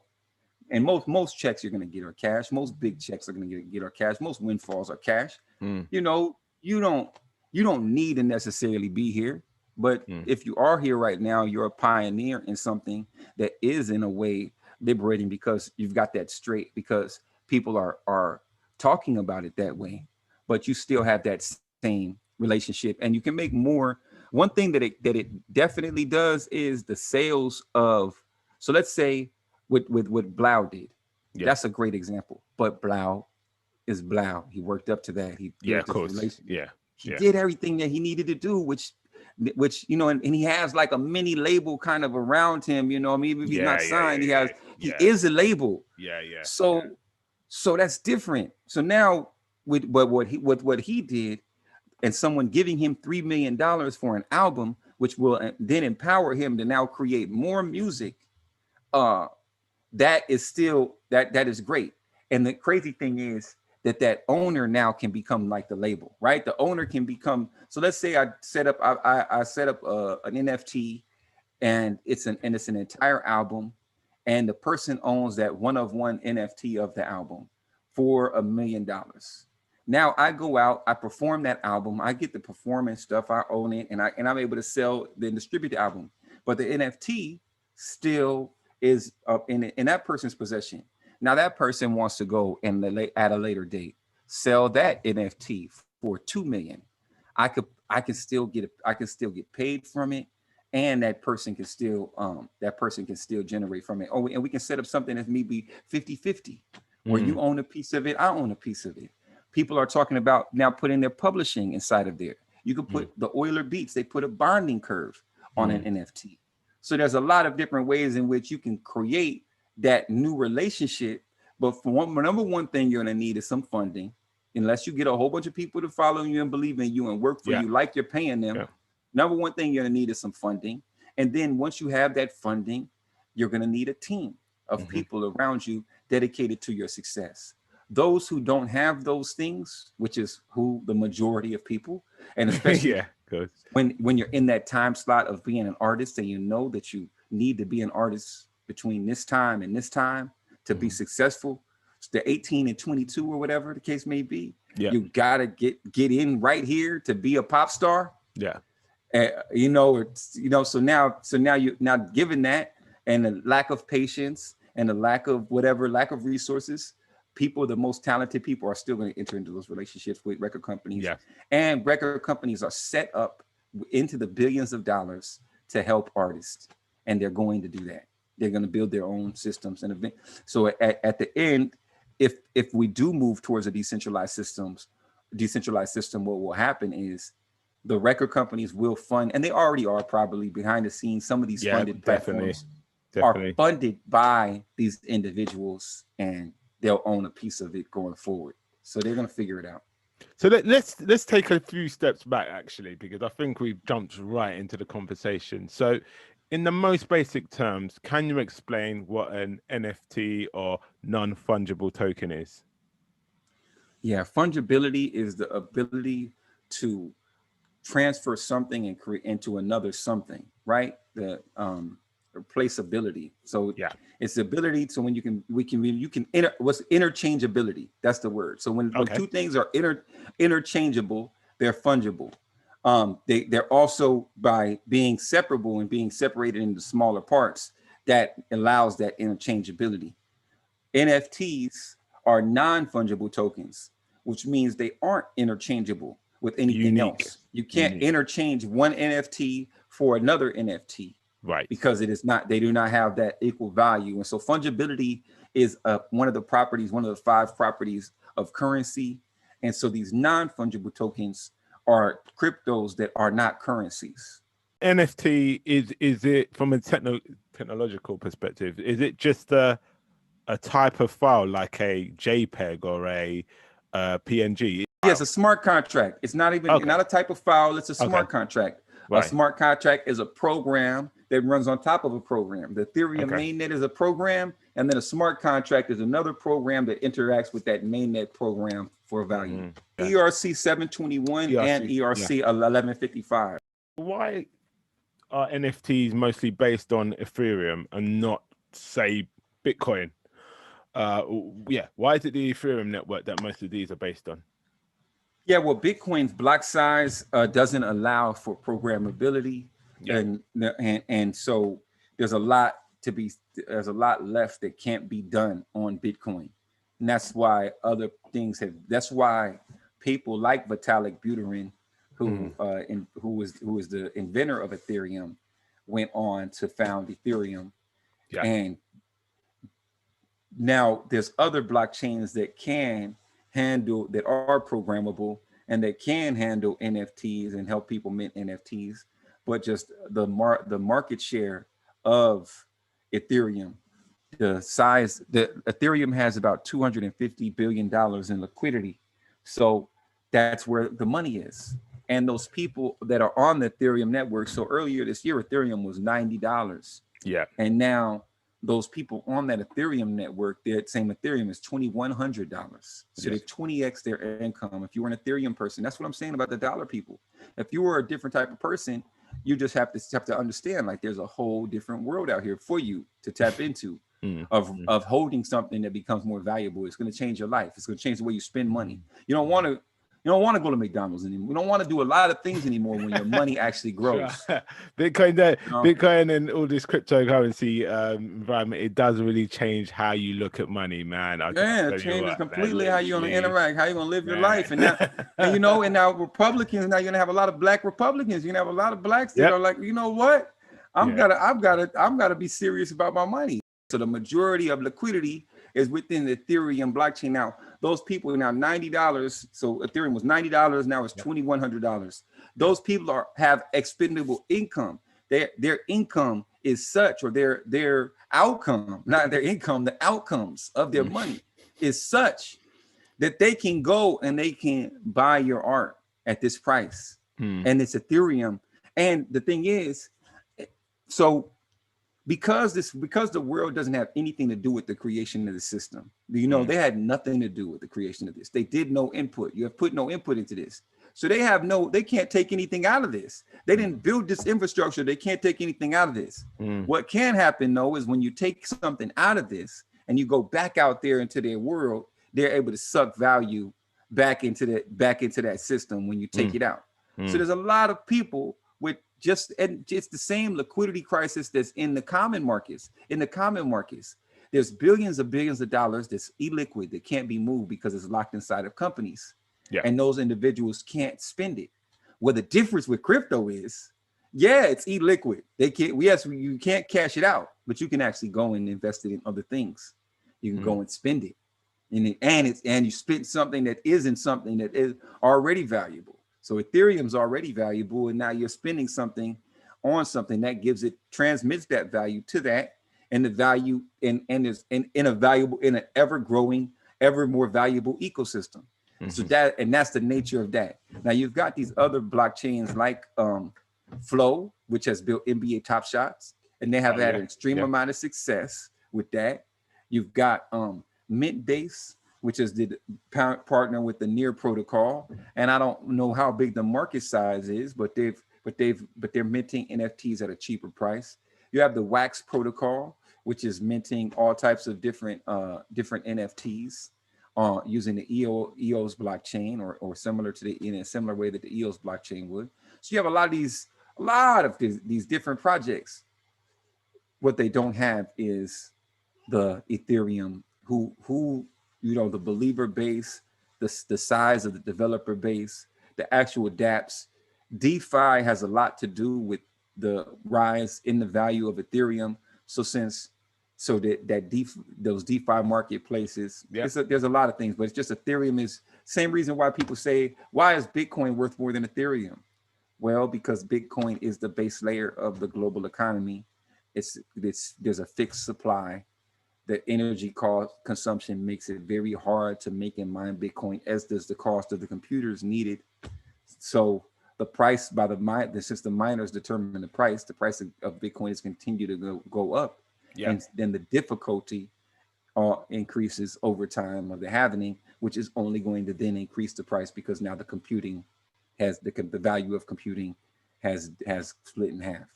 most checks you're going to get are cash. Most big checks are going to get are cash. Most windfalls are cash. You don't need to necessarily be here, but if you are here right now, you're a pioneer in something that is in a way liberating because you've got that straight, because people are talking about it that way, but you still have that same relationship and you can make more. One thing that it definitely does is the sales of, so let's say what Blau did. That's a great example, but Blau is Blau. He worked up to that. He of course. He did everything that he needed to do, which and he has like a mini label kind of around him, even if he's not signed, he is a label. So that's different. So now with what he did, and someone giving him $3 million for an album, which will then empower him to now create more music, that is still that is great. And the crazy thing is that owner now can become like the label, right? The owner can become. So let's say I set up an NFT, and it's an entire album, and the person owns that one of one NFT of the album for $1 million. Now I go out, I perform that album, I get the performance stuff, I own it, and I'm able to sell, then distribute the album. But the NFT still is in that person's possession. Now that person wants to go and at a later date sell that NFT for $2 million. I can still get paid from it, and that person can still generate from it. Oh, and we can set up something that's maybe 50-50, where you own a piece of it, I own a piece of it. People are talking about now putting their publishing inside of there. You could put the Euler Beats, they put a bonding curve on an NFT. So there's a lot of different ways in which you can create that new relationship. But number one thing you're going to need is some funding, unless you get a whole bunch of people to follow you and believe in you and work for you like you're paying them. Number one thing you're going to need is some funding. And then once you have that funding, you're going to need a team of people around you dedicated to your success. Those who don't have those things, which is who the majority of people, and especially when you're in that time slot of being an artist and you know that you need to be an artist between this time and this time to be successful, the 18 and 22 or whatever the case may be, you gotta get in right here to be a pop star. So now given that, and the lack of patience and the lack of resources, the most talented people are still going to enter into those relationships with record companies. And record companies are set up into the billions of dollars to help artists, and they're going to do that. They're going to build their own systems and event. So at the end, if we do move towards a decentralized system, what will happen is the record companies will fund, and they already are probably behind the scenes. Some of these funded platforms are funded by these individuals, and they'll own a piece of it going forward. So they're going to figure it out. So let's take a few steps back, actually, because I think we've jumped right into the conversation. So in the most basic terms, can you explain what an NFT or non-fungible token is? Yeah, fungibility is the ability to transfer something and create into another something, right? The replaceability. So it's the ability to what's interchangeability. That's the word. So when two things are interchangeable, they're fungible. They're also, by being separable and being separated into smaller parts, that allows that interchangeability. NFTs are non-fungible tokens, which means they aren't interchangeable with anything else. You can't interchange one NFT for another NFT, right? Because they do not have that equal value. And so fungibility is one of the 5 properties of currency. And so these non-fungible tokens are cryptos that are not currencies. NFT is it, from a technological perspective, is it just a type of file like a JPEG or a PNG? Yes, a smart contract. It's not even not a type of file. It's a smart contract. Right. A smart contract is a program that runs on top of a program. The Ethereum mainnet is a program, and then a smart contract is another program that interacts with that mainnet program for value. ERC 721 and ERC 1155. Why are NFTs mostly based on Ethereum and not, say, Bitcoin? Why is it the Ethereum network that most of these are based on? Yeah, well, Bitcoin's block size doesn't allow for programmability, and so there's a lot left that can't be done on Bitcoin, and that's why other things that's why people like Vitalik Buterin, who is the inventor of Ethereum, went on to found Ethereum, and now there's other blockchains that are programmable and that can handle NFTs and help people mint NFTs, but just the market share of Ethereum, Ethereum has about $250 billion in liquidity. So that's where the money is. And those people that are on the Ethereum network, so earlier this year, Ethereum was $90. And now those people on that Ethereum network, that same Ethereum is $2,100. So they 20x their income. If you were an Ethereum person, that's what I'm saying about the dollar people. If you were a different type of person, you just have to understand, like, there's a whole different world out here for you to tap into of holding something that becomes more valuable. It's going to change your life. It's going to change the way you spend money. You don't want to go to McDonald's anymore. We don't want to do a lot of things anymore when your money actually grows. Bitcoin and all this cryptocurrency environment, it does really change how you look at money, man. It changes completely how you're going to interact, how you're going to live your life. And now, and now Republicans, now you're going to have a lot of black Republicans. You're going to have a lot of blacks that are like, you know what? I've got to be serious about my money. So the majority of liquidity is within the Ethereum blockchain. Now, those people are now $90. So Ethereum was $90. Now it's $2,100. Those people have expendable income. Their income is such, or their outcome, not their income, the outcomes of their money is such that they can go and they can buy your art at this price. And it's Ethereum. And the thing is, so because the world doesn't have anything to do with the creation of the system. You know, they had nothing to do with the creation of this. They did no input. You have put no input into this. So they can't take anything out of this. They didn't build this infrastructure. They can't take anything out of this. What can happen though is when you take something out of this and you go back out there into their world, they're able to suck value back into that system when you take it out. So there's a lot of people with and it's the same liquidity crisis that's in the common markets. In the common markets, there's billions of dollars that's illiquid, that can't be moved because it's locked inside of companies. Yeah. And those individuals can't spend it. Well, the difference with crypto is, yeah, it's illiquid. You can't cash it out, but you can actually go and invest it in other things. You can go and spend it. And you spend something that isn't something that is already valuable. So Ethereum's already valuable, and now you're spending something on something that transmits that value to that, and the value in an ever-growing, ever more valuable ecosystem. So that's the nature of that. Now you've got these other blockchains like Flow, which has built NBA Top Shots, and they have had an extreme amount of success with that. You've got Mintbase, which is the partner with the Near protocol, and I don't know how big the market size is, but they're minting NFTs at a cheaper price. You have the Wax protocol, which is minting all types of different NFTs using the EOS blockchain or similar to in a similar way that the EOS blockchain would. So you have a lot of these different projects. What they don't have is the Ethereum, who the believer base, the size of the developer base, the actual dApps. DeFi has a lot to do with the rise in the value of Ethereum. Those DeFi marketplaces, there's a lot of things, but it's just Ethereum is same reason why people say, why is Bitcoin worth more than Ethereum? Well, because Bitcoin is the base layer of the global economy. There's a fixed supply. The energy cost consumption makes it very hard to make and mine Bitcoin, as does the cost of the computers needed. So the price since the miners determine the price of Bitcoin is continue to go up. Yeah. And then the difficulty increases over time of the halving, which is only going to then increase the price because now the computing has the value of computing has split in half.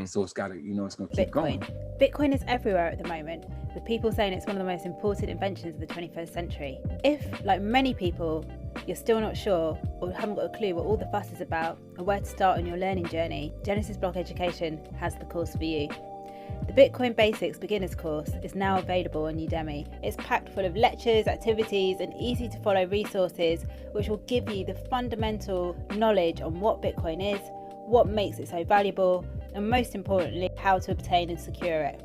So it's got to, it's going to keep going. Bitcoin is everywhere at the moment, with people saying it's one of the most important inventions of the 21st century. If, like many people, you're still not sure or haven't got a clue what all the fuss is about or where to start on your learning journey, Genesis Block Education has the course for you. The Bitcoin Basics Beginners course is now available on Udemy. It's packed full of lectures, activities, and easy to follow resources, which will give you the fundamental knowledge on what Bitcoin is, what makes it so valuable, and most importantly, how to obtain and secure it.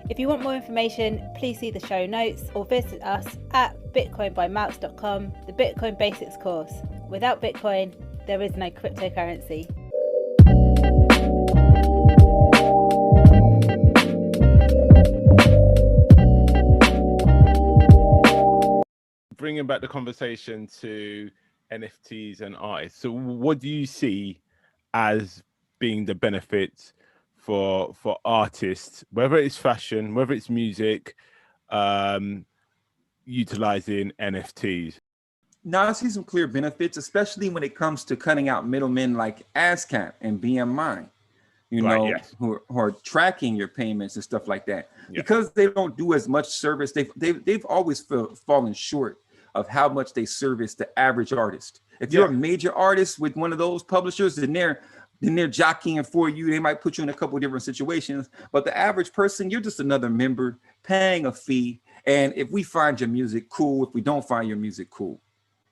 If you want more information, please see the show notes or visit us at bitcoinbymalks.com, the Bitcoin Basics course. Without Bitcoin, there is no cryptocurrency. Bringing back the conversation to NFTs and artists. So what do you see as being the benefits for artists, whether it's fashion, whether it's music, utilizing NFTs? Now I see some clear benefits, especially when it comes to cutting out middlemen like ASCAP and BMI, who are tracking your payments and stuff like that. Yeah. Because they don't do as much service, they've always fallen short of how much they service the average artist. If you're a major artist with one of those publishers, then they're jockeying for you. They might put you in a couple of different situations, but the average person, you're just another member paying a fee. And if we find your music cool, if we don't find your music cool,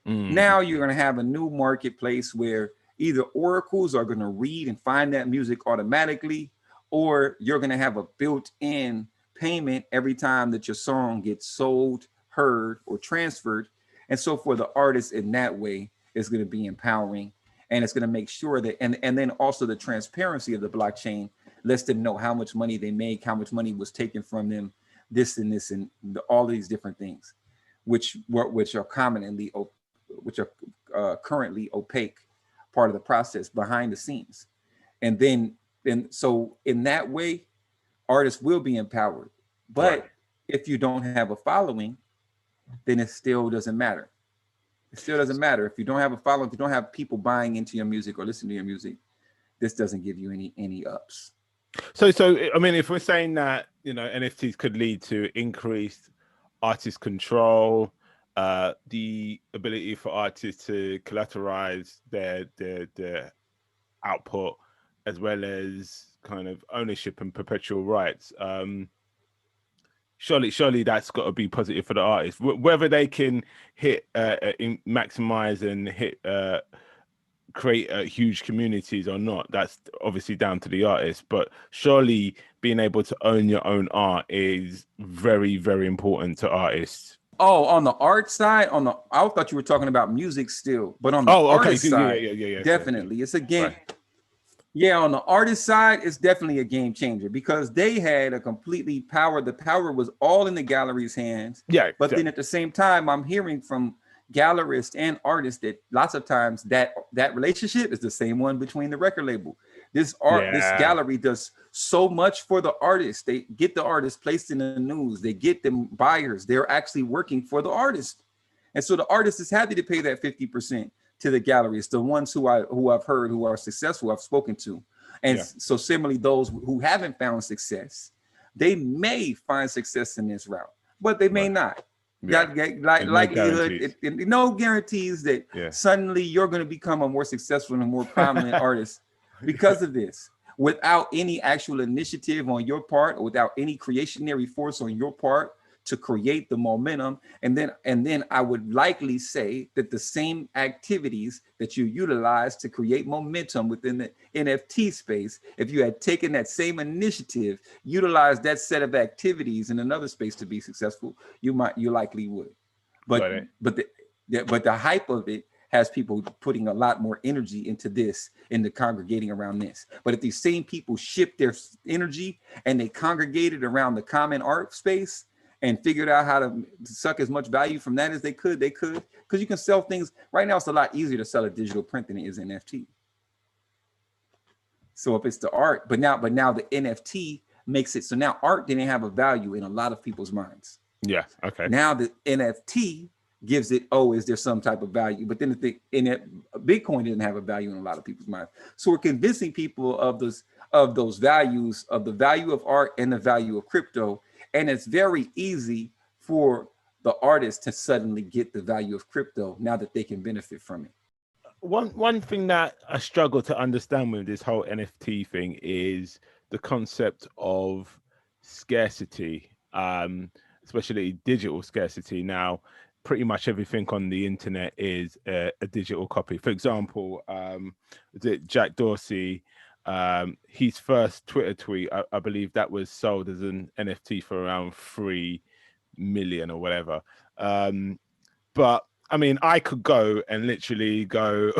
now you're going to have a new marketplace where either oracles are going to read and find that music automatically, or you're going to have a built-in payment every time that your song gets sold, heard, or transferred. And so for the artist in that way, it's going to be empowering. And it's going to make sure that, and then also the transparency of the blockchain lets them know how much money they make, how much money was taken from them, this and all these different things, which are currently opaque part of the process behind the scenes. So in that way, artists will be empowered. But if you don't have a following, then it still doesn't matter. It still doesn't matter. If you don't have a following, if you don't have people buying into your music or listening to your music, this doesn't give you any ups. So I mean, if we're saying that, you know, NFTs could lead to increased artist control, the ability for artists to collateralize their output, as well as kind of ownership and perpetual rights, surely that's got to be positive for the artists. Whether they can hit maximize and hit create huge communities or not, that's obviously down to the artist. But surely being able to own your own art is very, very important to artists. Oh, on the art side, I thought you were talking about music still, but on the artist side, definitely. It's a game. Right. Yeah, on the artist side, it's definitely a game changer because they had a completely the power was all in the gallery's hands. Yeah. But then at the same time, I'm hearing from gallerists and artists that lots of times that relationship is the same one between the record label. This gallery does so much for the artist. They get the artist placed in the news. They get them buyers. They're actually working for the artist. And so the artist is happy to pay that 50% to the galleries, the ones who I've heard who are successful, I've spoken to. And so similarly, those who haven't found success, they may find success in this route, but they may not. Likelihood, no guarantees that suddenly you're going to become a more successful and a more prominent artist because of this, without any actual initiative on your part or without any creationary force on your part to create the momentum. And then I would likely say that the same activities that you utilize to create momentum within the NFT space, if you had taken that same initiative, utilized that set of activities in another space to be successful, you likely would. But the hype of it has people putting a lot more energy into this, into congregating around this. But if these same people shift their energy and they congregated around the common art space and figured out how to suck as much value from that as they could, because you can sell things. Right now, it's a lot easier to sell a digital print than it is NFT. So if it's the art, but now the NFT makes it, so now art didn't have a value in a lot of people's minds. Yeah, okay. Now the NFT gives it, is there some type of value? But then Bitcoin didn't have a value in a lot of people's minds. So we're convincing people of those values, of the value of art and the value of crypto. And it's very easy for the artist to suddenly get the value of crypto now that they can benefit from it. One thing that I struggle to understand with this whole NFT thing is the concept of scarcity, especially digital scarcity. Now, pretty much everything on the internet is a digital copy. For example, Jack Dorsey, his first Twitter tweet, I believe that was sold as an NFT for around 3 million or whatever. But I mean, I could go and literally go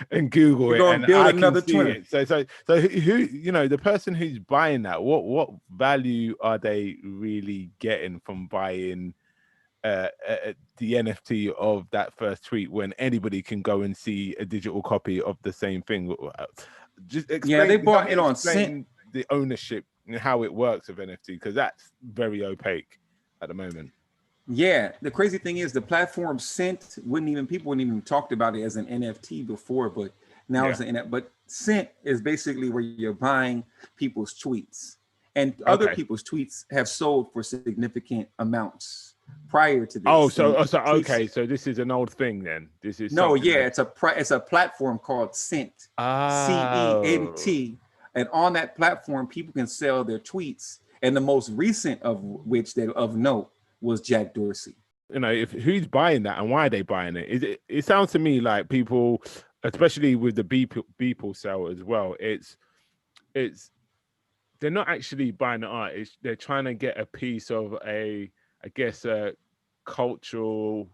and Google it and build I another can see Twitter. it. So who, you know, the person who's buying that, what value are they really getting from buying the NFT of that first tweet when anybody can go and see a digital copy of the same thing? Just explain, they bought it on Cent. The ownership and how it works of NFT, because that's very opaque at the moment. Yeah, the crazy thing is the platform Cent people wouldn't even talked about it as an NFT before, but now it's an NFT. But Cent is basically where you're buying people's tweets, and other people's tweets have sold for significant amounts prior to this. So this is an old thing then. This is it's a platform called Cent, CENT, and on that platform people can sell their tweets, and the most recent of which of note was Jack Dorsey. You know, who's buying that and why are they buying it? It sounds to me like people, especially with the Beeple sale as well, it's they're not actually buying the art. They're trying to get a piece of a cultural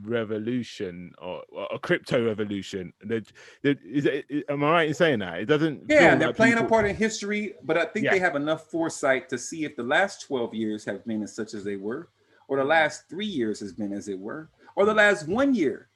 revolution or a crypto revolution. Am I right in saying that? It doesn't. Yeah, they're playing a part in history, but I think they have enough foresight to see if the last 12 years have been as such as they were, or the last 3 years has been as it were, or the last 1 year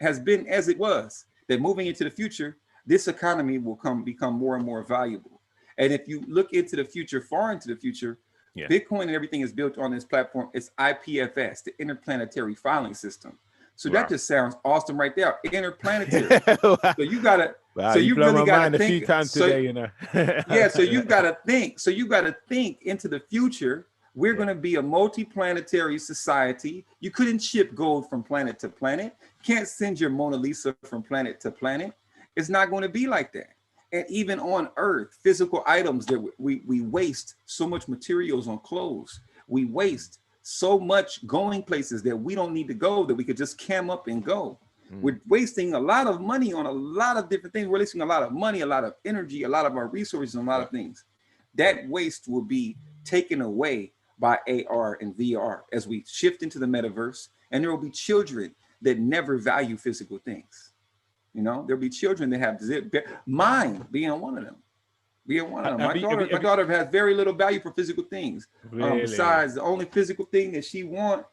has been as it was, that moving into the future, this economy will become more and more valuable. And if you look into the future, far into the future, Bitcoin and everything is built on this platform. It's IPFS, the Interplanetary Filing System. So that just sounds awesome right there. Interplanetary. So you gotta, so you really gotta think. A few times today, you know. Yeah, so you gotta think. So you gotta think into the future. We're gonna be a multi-planetary society. You couldn't ship gold from planet to planet. Can't send your Mona Lisa from planet to planet. It's not going to be like that. And even on Earth, physical items that we waste so much materials on clothes. We waste so much going places that we don't need to go, that we could just cam up and go. We're wasting a lot of money on a lot of different things. We're wasting a lot of money, a lot of energy, a lot of our resources, and a lot of things. That waste will be taken away by AR and VR as we shift into the metaverse. And there will be children that never value physical things. You know, there'll be children that have mine being one of them. My daughter has very little value for physical things. Really? Besides, the only physical thing that she wants,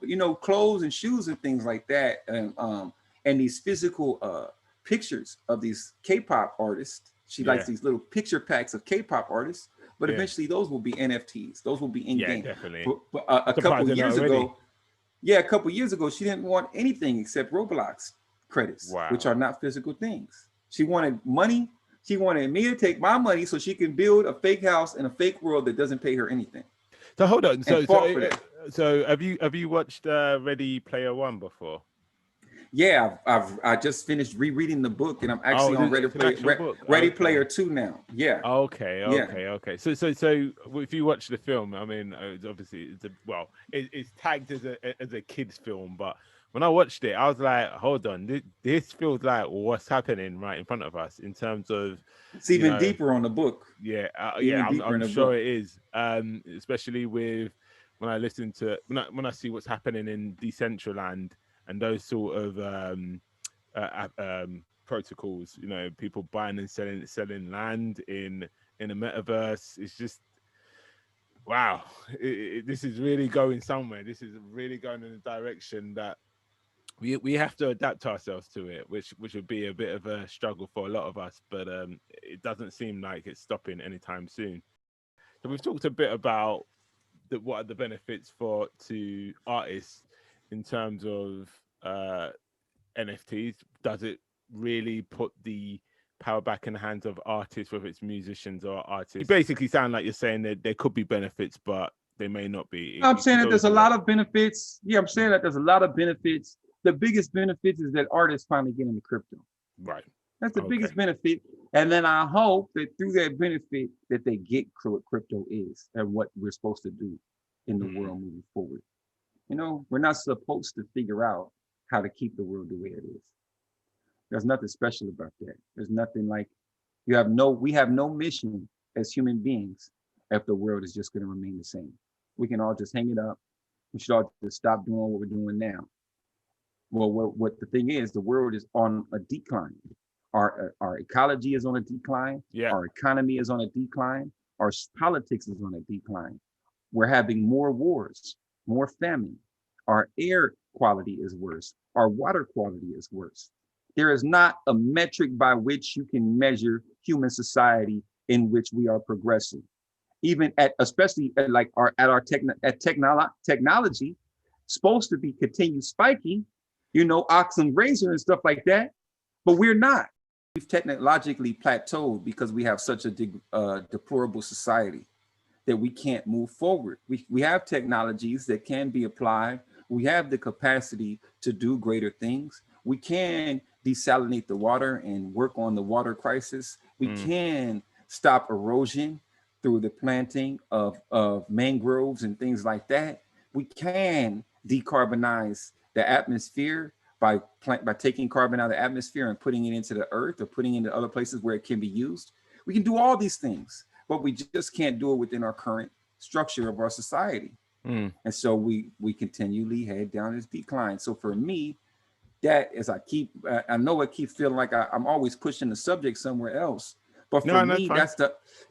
you know, clothes and shoes and things like that, and these physical pictures of these K-pop artists. She likes these little picture packs of K-pop artists, but eventually those will be NFTs. Those will be in-game. Yeah, definitely. But a couple years ago, she didn't want anything except Roblox credits, which are not physical things. She wanted money. She wanted me to take my money so she can build a fake house in a fake world that doesn't pay her anything. So hold on. So have you watched Ready Player One before? Yeah, I just finished rereading the book, and I'm actually on Ready Player 2 now. Yeah. Okay. So if you watch the film, I mean, obviously it's tagged as a kids film, but when I watched it, I was like, hold on, this feels like what's happening right in front of us in terms of. It's even deeper on the book. Yeah, I'm sure it is. Especially with when I listen to when I see what's happening in Decentraland and those sort of protocols. You know, people buying and selling land in a metaverse. It's just. Wow, this is really going somewhere. This is really going in a direction that we have to adapt ourselves to it, which would be a bit of a struggle for a lot of us, but it doesn't seem like it's stopping anytime soon. So we've talked a bit about what are the benefits to artists in terms of NFTs. Does it really put the power back in the hands of artists, whether it's musicians or artists? You basically sound like you're saying that there could be benefits, but they may not be. I'm saying that there's a lot of benefits. Yeah, I'm saying that there's a lot of benefits. The biggest benefit is that artists finally get into crypto. Right. That's the biggest benefit. And then I hope that through that benefit that they get what crypto is and what we're supposed to do in the world moving forward. You know, we're not supposed to figure out how to keep the world the way it is. There's nothing special about that. There's nothing like we have no mission as human beings if the world is just going to remain the same. We can all just hang it up. We should all just stop doing what we're doing now. Well, what the thing is, the world is on a decline. Our ecology is on a decline. Yeah. Our economy is on a decline. Our politics is on a decline. We're having more wars, more famine. Our air quality is worse. Our water quality is worse. There is not a metric by which you can measure human society in which we are progressing. Even especially at technology, supposed to be continued spiking, you know, Occam razor and stuff like that, but we're not. We've technologically plateaued because we have such a deplorable society that we can't move forward. We have technologies that can be applied. We have the capacity to do greater things. We can desalinate the water and work on the water crisis. We can stop erosion through the planting of mangroves and things like that. We can decarbonize the atmosphere by taking carbon out of the atmosphere and putting it into the earth or putting it into other places where it can be used. We can do all these things, but we just can't do it within our current structure of our society. And so we continually head down this decline. So for me, that is I know I keep feeling like I'm always pushing the subject somewhere else. But for me,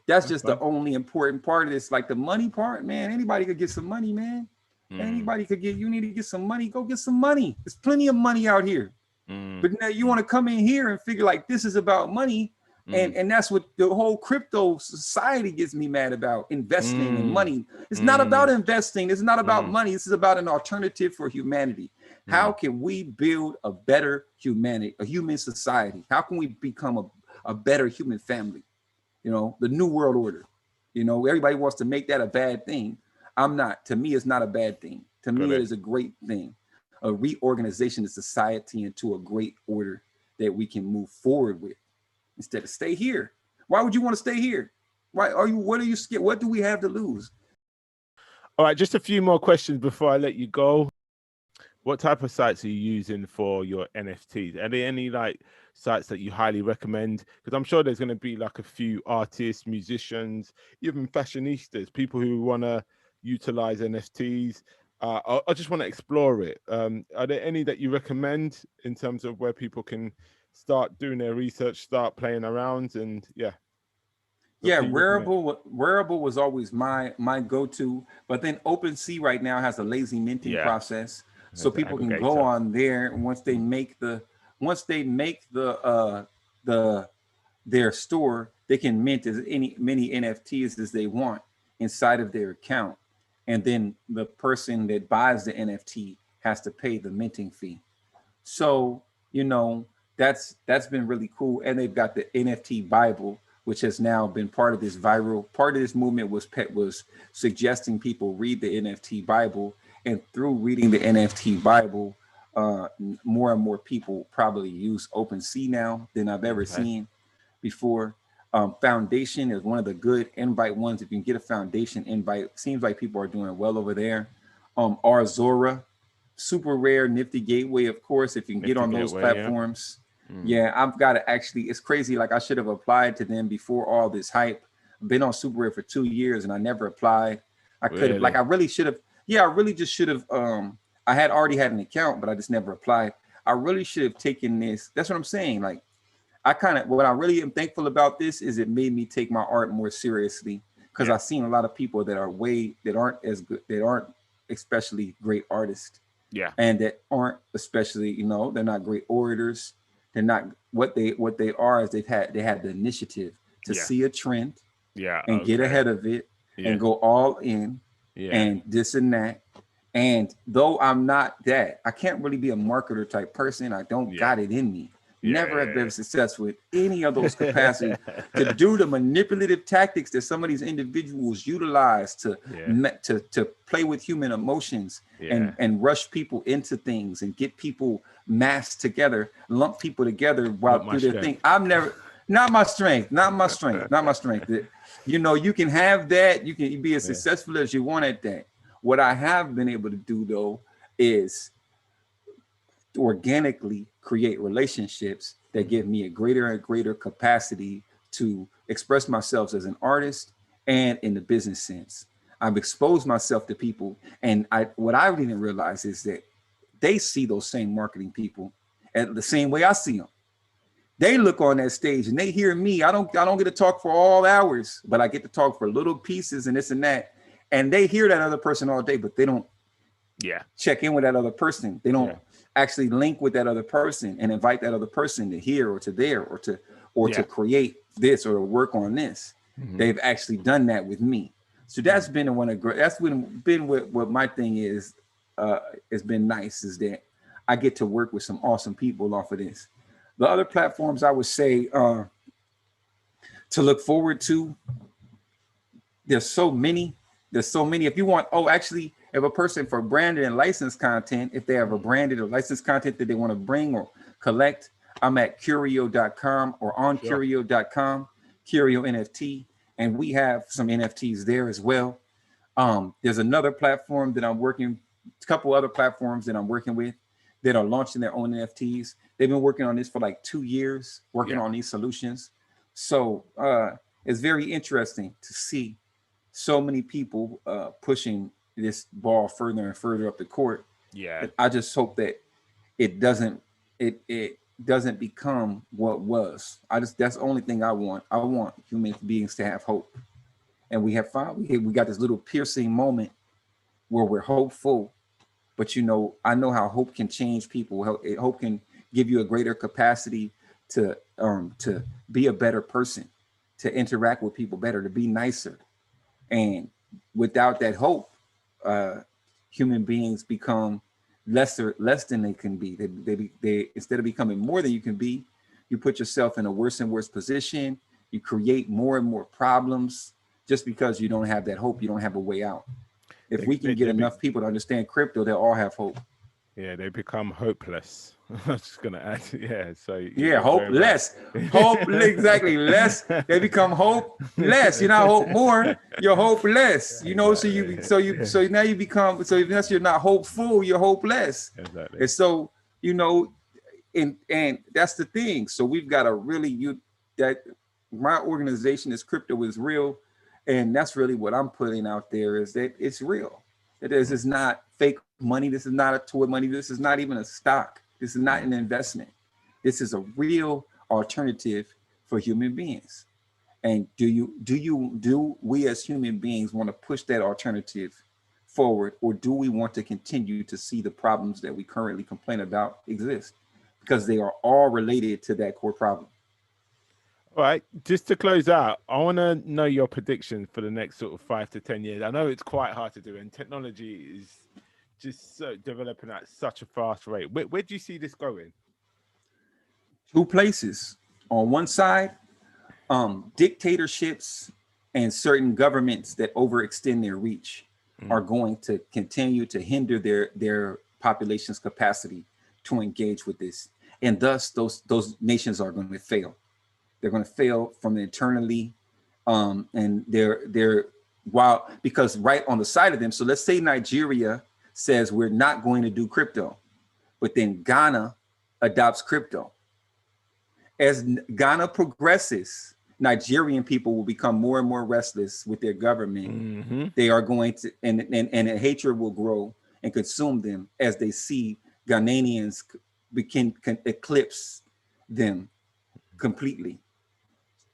that's just the only important part of this. Like the money part, man, anybody could get some money, man. Anybody could you need to get some money, go get some money. There's plenty of money out here. But now you want to come in here and figure like this is about money. And that's what the whole crypto society gets me mad about, investing and money. It's not about investing. It's not about money. This is about an alternative for humanity. How can we build a better humanity, a human society? How can we become a better human family? You know, the new world order. You know, everybody wants to make that a bad thing. I'm not. To me, it's not a bad thing. To me, it is a great thing. A reorganization of society into a great order that we can move forward with. Instead of stay here. Why would you want to stay here? Why are you, what are you scared? What do we have to lose? All right, just a few more questions before I let you go. What type of sites are you using for your NFTs? Are there any like sites that you highly recommend? Because I'm sure there's going to be like a few artists, musicians, even fashionistas, people who want to utilize NFTs. I just want to explore it. Are there any that you recommend in terms of where people can start doing their research, start playing around, and Wearable was always my go-to, but then OpenSea right now has a lazy minting process, so people can go on there once they make their store, they can mint as many NFTs as they want inside of their account, and then the person that buys the NFT has to pay the minting fee. So you know, that's been really cool. And they've got the NFT Bible, which has now been part of this movement was suggesting people read the NFT Bible. And through reading the NFT Bible, more and more people probably use OpenSea now than I've ever seen before. Foundation is one of the good invite ones. If you can get a Foundation invite, seems like people are doing well over there. Arzora, super rare, Nifty Gateway, of course, if you can get on those platforms. Yeah, I've got to actually, it's crazy. Like I should have applied to them before all this hype. I've been on super rare for 2 years and I never applied. I could have, like, I really should have. Yeah, I really just should have. I had already had an account, but I just never applied. I really should have taken this. That's what I'm saying. Like, what I really am thankful about this is it made me take my art more seriously, because I've seen a lot of people that aren't as good, that aren't especially great artists. Yeah. And that aren't especially, you know, they're not great orators. They're not what they are is they had the initiative to see a trend and get ahead of it and go all in and this and that. And though I'm not that, I can't really be a marketer type person. I don't got it in me. Never have been successful with any of those capacities to do the manipulative tactics that some of these individuals utilize to play with human emotions and rush people into things and get people massed together, lump people together while do their thing. Not my strength. You know, you can have that. You can be as successful as you want at that. What I have been able to do though is organically create relationships that give me a greater and greater capacity to express myself as an artist and in the business sense. I've exposed myself to people, and what I didn't realize is that they see those same marketing people at the same way I see them. They look on that stage and they hear me. I don't get to talk for all hours, but I get to talk for little pieces and this and that. And they hear that other person all day, but they don't check in with that other person. They don't actually link with that other person and invite that other person to here or to there or to create this or to work on this. They've actually done that with me. So that's been what my thing is. It's been nice is that I get to work with some awesome people off of this. The other platforms I would say to look forward to, there's so many. If you want, if a person for branded and licensed content, if they have a branded or licensed content that they want to bring or collect, I'm at curio.com or on curio.com, Curio NFT, and we have some NFTs there as well. There's another platform that a couple other platforms that I'm working with that are launching their own NFTs. They've been working on this for like 2 years, working on these solutions. So it's very interesting to see so many people pushing this ball further and further up the court. Yeah, I just hope that it doesn't become what was. That's the only thing I want. I want human beings to have hope, and we got this little piercing moment where we're hopeful. But you know, I know how hope can change people. Hope can give you a greater capacity to be a better person, to interact with people better, to be nicer. And without that hope, human beings become less than they can be. They instead of becoming more than you can be, you put yourself in a worse and worse position. You create more and more problems just because you don't have that hope. You don't have a way out. If we can get enough people to understand crypto, they'll all have hope. Yeah, they become hopeless. I was just gonna add, yeah. So yeah, hopeless, hope exactly less. They become hopeless. You're not hope more. You're hopeless. You know, exactly. so now you become unless you're not hopeful, you're hopeless. Exactly. And so and that's the thing. So we've got to really that my organization is Crypto is Real, and that's really what I'm putting out there is that it's real. This is not fake money. This is not a toy money. This is not even a stock. This is not an investment. This is a real alternative for human beings. And do we as human beings want to push that alternative forward, or do we want to continue to see the problems that we currently complain about exist? Because they are all related to that core problem. All right, just to close out, I want to know your predictions for the next sort of 5 to 10 years. I know it's quite hard to do, and technology is just developing at such a fast rate. Where do you see this going? Two places. On one side, dictatorships and certain governments that overextend their reach are going to continue to hinder their population's capacity to engage with this. And thus, those nations are going to fail. They're going to fail from internally, and because right on the side of them. So let's say Nigeria says we're not going to do crypto, but then Ghana adopts crypto. As Ghana progresses, Nigerian people will become more and more restless with their government. They are going to, and hatred will grow and consume them as they see Ghanaians can eclipse them completely.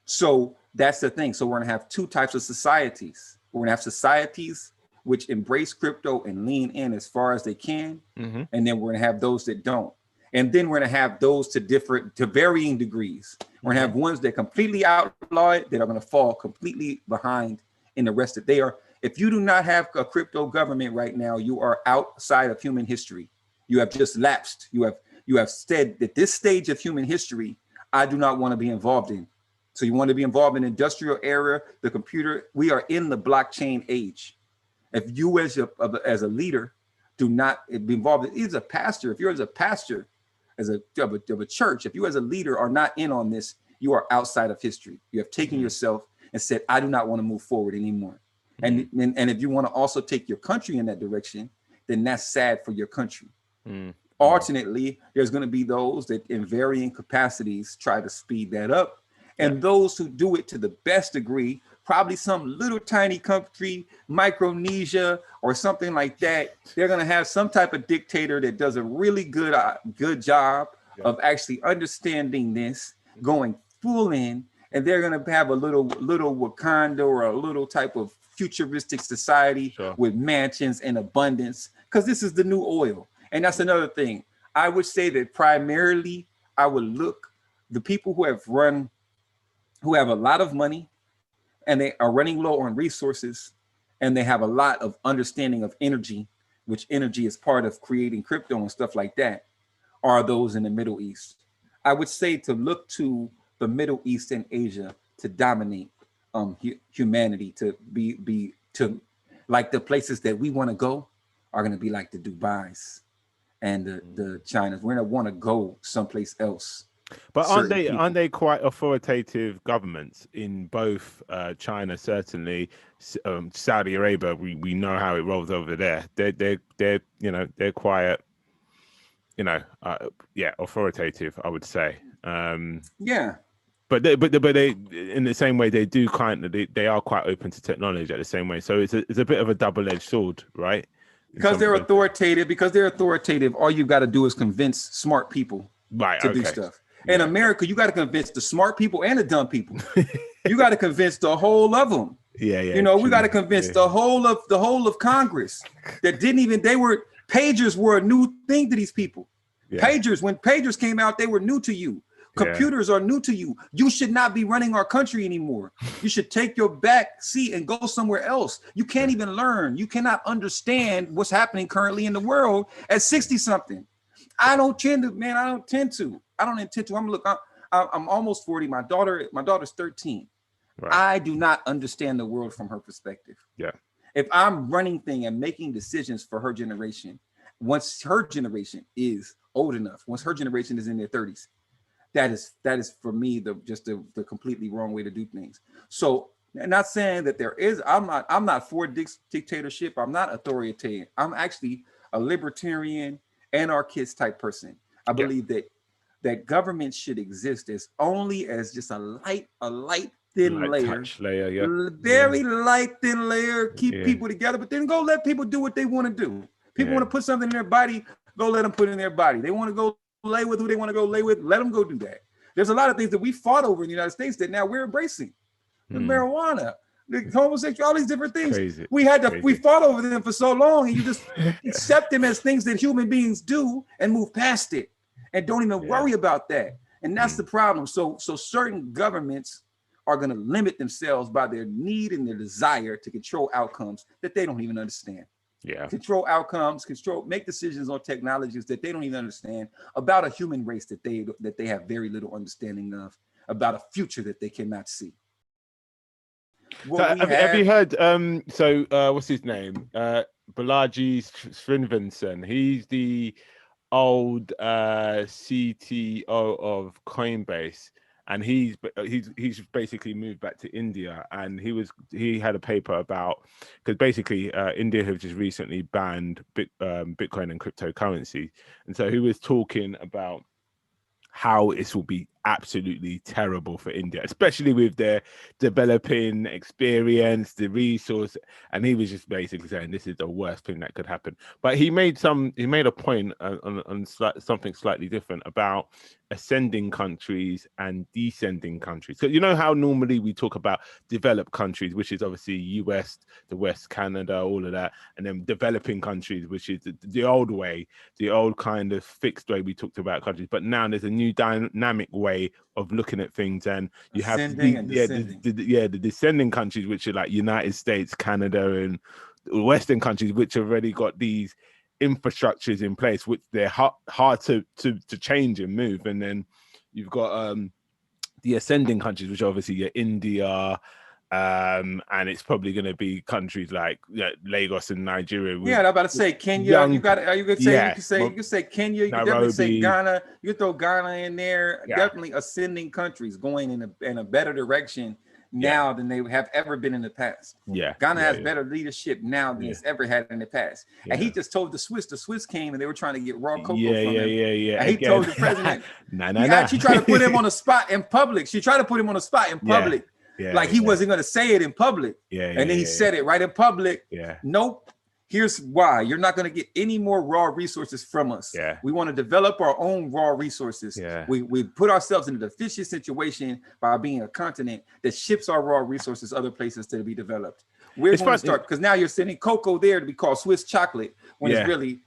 So that's the thing. So we're going to have two types of societies. We're going to have societies which embrace crypto and lean in as far as they can. And then we're going to have those that don't. And then we're going to have those to varying degrees. We're going to have ones that completely outlaw it, that are going to fall completely behind in the rest. If you do not have a crypto government right now, you are outside of human history. You have just lapsed. You have said that this stage of human history, I do not want to be involved in. So you want to be involved in the industrial era, the computer. We are in the blockchain age. If you as a leader do not be involved, as a pastor, if you're as a pastor of a church, if you as a leader are not in on this, you are outside of history. You have taken yourself and said, I do not want to move forward anymore. And if you want to also take your country in that direction, then that's sad for your country. Alternately, there's going to be those that in varying capacities try to speed that up. And those who do it to the best degree, probably some little tiny country, Micronesia or something like that, they're going to have some type of dictator that does a really good job of actually understanding this, going full in, and they're going to have a little Wakanda or a little type of futuristic society with mansions and abundance, because this is the new oil. And that's another thing. I would say that primarily I would look the people who have a lot of money and they are running low on resources and they have a lot of understanding of energy, which energy is part of creating crypto and stuff like that, are those in the Middle East. I would say to look to the Middle East and Asia to dominate humanity, to be like the places that we want to go are going to be like the Dubais and the Chinas. We're going to want to go someplace else. But aren't they quite authoritative governments in both China, certainly Saudi Arabia? We know how it rolls over there. They're quiet, authoritative, I would say. But they in the same way they do they are quite open to technology at the same way. So it's a bit of a double-edged sword, right? Because they're authoritative. All you've got to do is convince smart people to do stuff. In America, you got to convince the smart people and the dumb people. You got to convince the whole of them. We got to convince the whole of Congress that pagers were a new thing to these people. Pagers, when pagers came out, they were new to you. Computers are new to you. You should not be running our country anymore. You should take your back seat and go somewhere else. You can't even learn. You cannot understand what's happening currently in the world at 60 something. I don't intend to. I'm almost 40. My daughter's 13. Right. I do not understand the world from her perspective. Yeah. If I'm running things and making decisions for her generation, once her generation is old enough, once her generation is in their 30s, that is for me the completely wrong way to do things. So, I'm not saying that I'm not for dictatorship. I'm not authoritarian. I'm actually a libertarian, anarchist type person. I believe that government should exist as only as just a light thin layer, very light thin layer, keep people together, but then go let people do what they want to do. People want to put something in their body, go let them put it in their body. They want to go lay with who they want to go lay with, let them go do that. There's a lot of things that we fought over in the United States that now we're embracing. The marijuana, the homosexual, all these different things. Crazy. We fought over them for so long, and you just accept them as things that human beings do and move past it and don't even worry about that. And that's the problem. So certain governments are going to limit themselves by their need and their desire to control outcomes that they don't even understand. Yeah. Control outcomes, make decisions on technologies that they don't even understand, about a human race that they have very little understanding of, about a future that they cannot see. So have you heard what's his name? Balaji Srinivasan. He's the old CTO of Coinbase. And he's basically moved back to India, and he had a paper about, because basically India have just recently banned Bitcoin and cryptocurrency, and so he was talking about how this will be absolutely terrible for India, especially with their developing experience, the resource. And he was just basically saying this is the worst thing that could happen. But he made a point on something slightly different about ascending countries and descending countries. So you know how normally we talk about developed countries, which is obviously US, the West, Canada, all of that, and then developing countries, which is the old way, the old kind of fixed way we talked about countries. But now there's a new dynamic way of looking at things, and you have the descending countries, which are like United States, Canada, and Western countries, which have already got these infrastructures in place, which they're hard to change and move. And then you've got the ascending countries, which obviously are India, and it's probably going to be countries like Lagos and Nigeria. I'm about to say Kenya. You can say Kenya. You can definitely say Ghana. You can throw Ghana in there. Yeah. Definitely ascending countries going in a better direction now than they have ever been in the past. Yeah, Ghana has better leadership now than it's ever had in the past. Yeah. And he just told the Swiss came and they were trying to get raw cocoa from him. And he told the president, she tried to put him on a spot in public. Like he wasn't going to say it in public. And then he said it right in public. Nope. Here's why. You're not going to get any more raw resources from us. We want to develop our own raw resources. We put ourselves in a deficient situation by being a continent that ships our raw resources other places to be developed. We're going to start, because now you're sending cocoa there to be called Swiss chocolate when it's really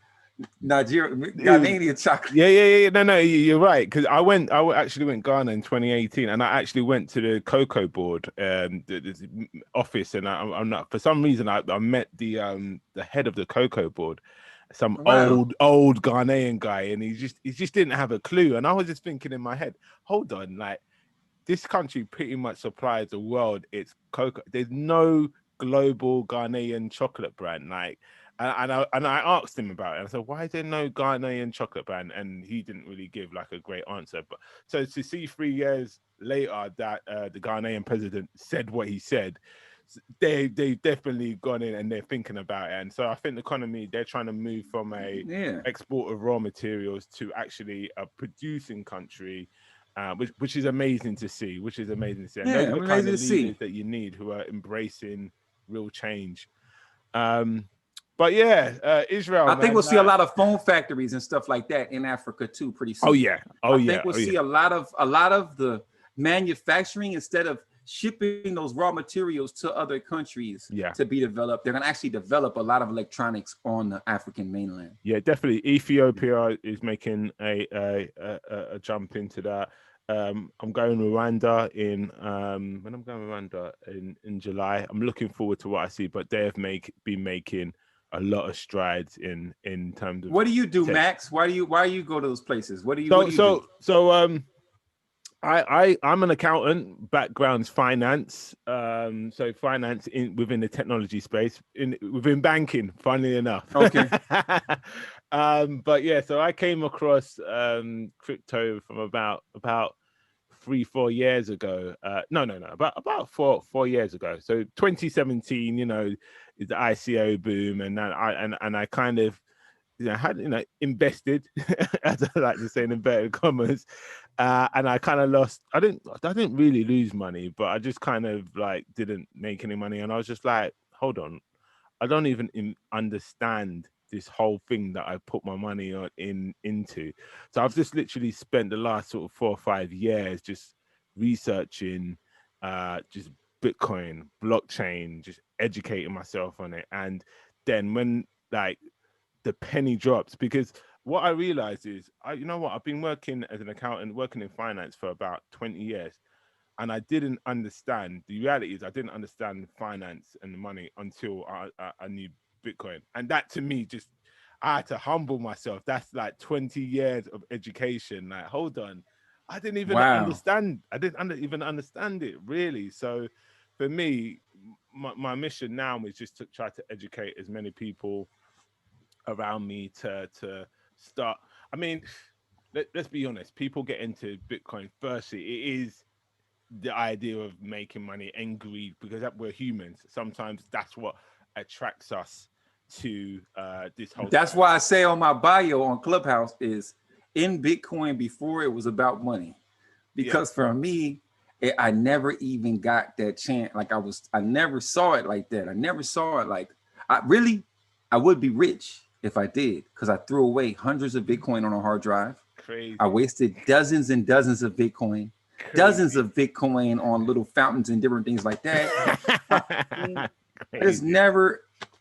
Ghanaian chocolate. No, you're right. Because I actually went Ghana in 2018, and I actually went to the cocoa board the office, and I'm not, for some reason I met the head of the cocoa board, some old Ghanaian guy, and he just didn't have a clue. And I was just thinking in my head, hold on, like this country pretty much supplies the world its cocoa. There's no global Ghanaian chocolate brand, like. And I asked him about it. And I said, why is there no Ghanaian chocolate brand? And he didn't really give like a great answer. But so to see 3 years later that the Ghanaian president said what he said, they definitely gone in and they're thinking about it. And so I think the economy, they're trying to move from a export of raw materials to actually a producing country, which is amazing to see. And those are the kind of leaders that you need, who are embracing real change. But Israel. I think we'll see a lot of phone factories and stuff like that in Africa too, pretty soon. I think we'll see a lot of the manufacturing, instead of shipping those raw materials to other countries to be developed, they're gonna actually develop a lot of electronics on the African mainland. Yeah, definitely. Ethiopia is making a jump into that. I'm going Rwanda in when I'm going Rwanda in July. I'm looking forward to what I see, but they have been making a lot of strides in terms of What do you do, tech. Max? Why do you go to those places? What do you do? I'm an accountant, background's finance. So finance within the technology space, within banking, funnily enough. Okay. But yeah, so I came across crypto from about 3-4 years ago. About 4 years ago. So 2017, is the ICO boom, and I kind of had invested, as I like to say in inverted commas, and I kind of lost. I didn't really lose money, but I just kind of like didn't make any money, and I was just like, hold on, I don't even understand this whole thing that I put my money into. So I've just literally spent the last sort of 4 or 5 years just researching, just Bitcoin, blockchain, just educating myself on it, and then when like the penny drops, because what I realized is, I've been working as an accountant, working in finance for about 20 years. And I didn't understand, the reality is I didn't understand finance and the money until I knew Bitcoin. And that to me, I had to humble myself. That's like 20 years of education. Like, hold on. I didn't even understand. I didn't even understand it really. So for me, my mission now is just to try to educate as many people around me to start. I mean, let's be honest, people get into Bitcoin firstly, it is the idea of making money and greed, because we're humans. Sometimes that's what attracts us to this whole. That's why I say on my bio on Clubhouse is in Bitcoin before it was about money, because for me, I never even got that chance. Like I never saw it like that. I never saw it like I would be rich if I did, because I threw away hundreds of Bitcoin on a hard drive. Crazy. I wasted dozens and dozens of Bitcoin, dozens of Bitcoin on little fountains and different things like that.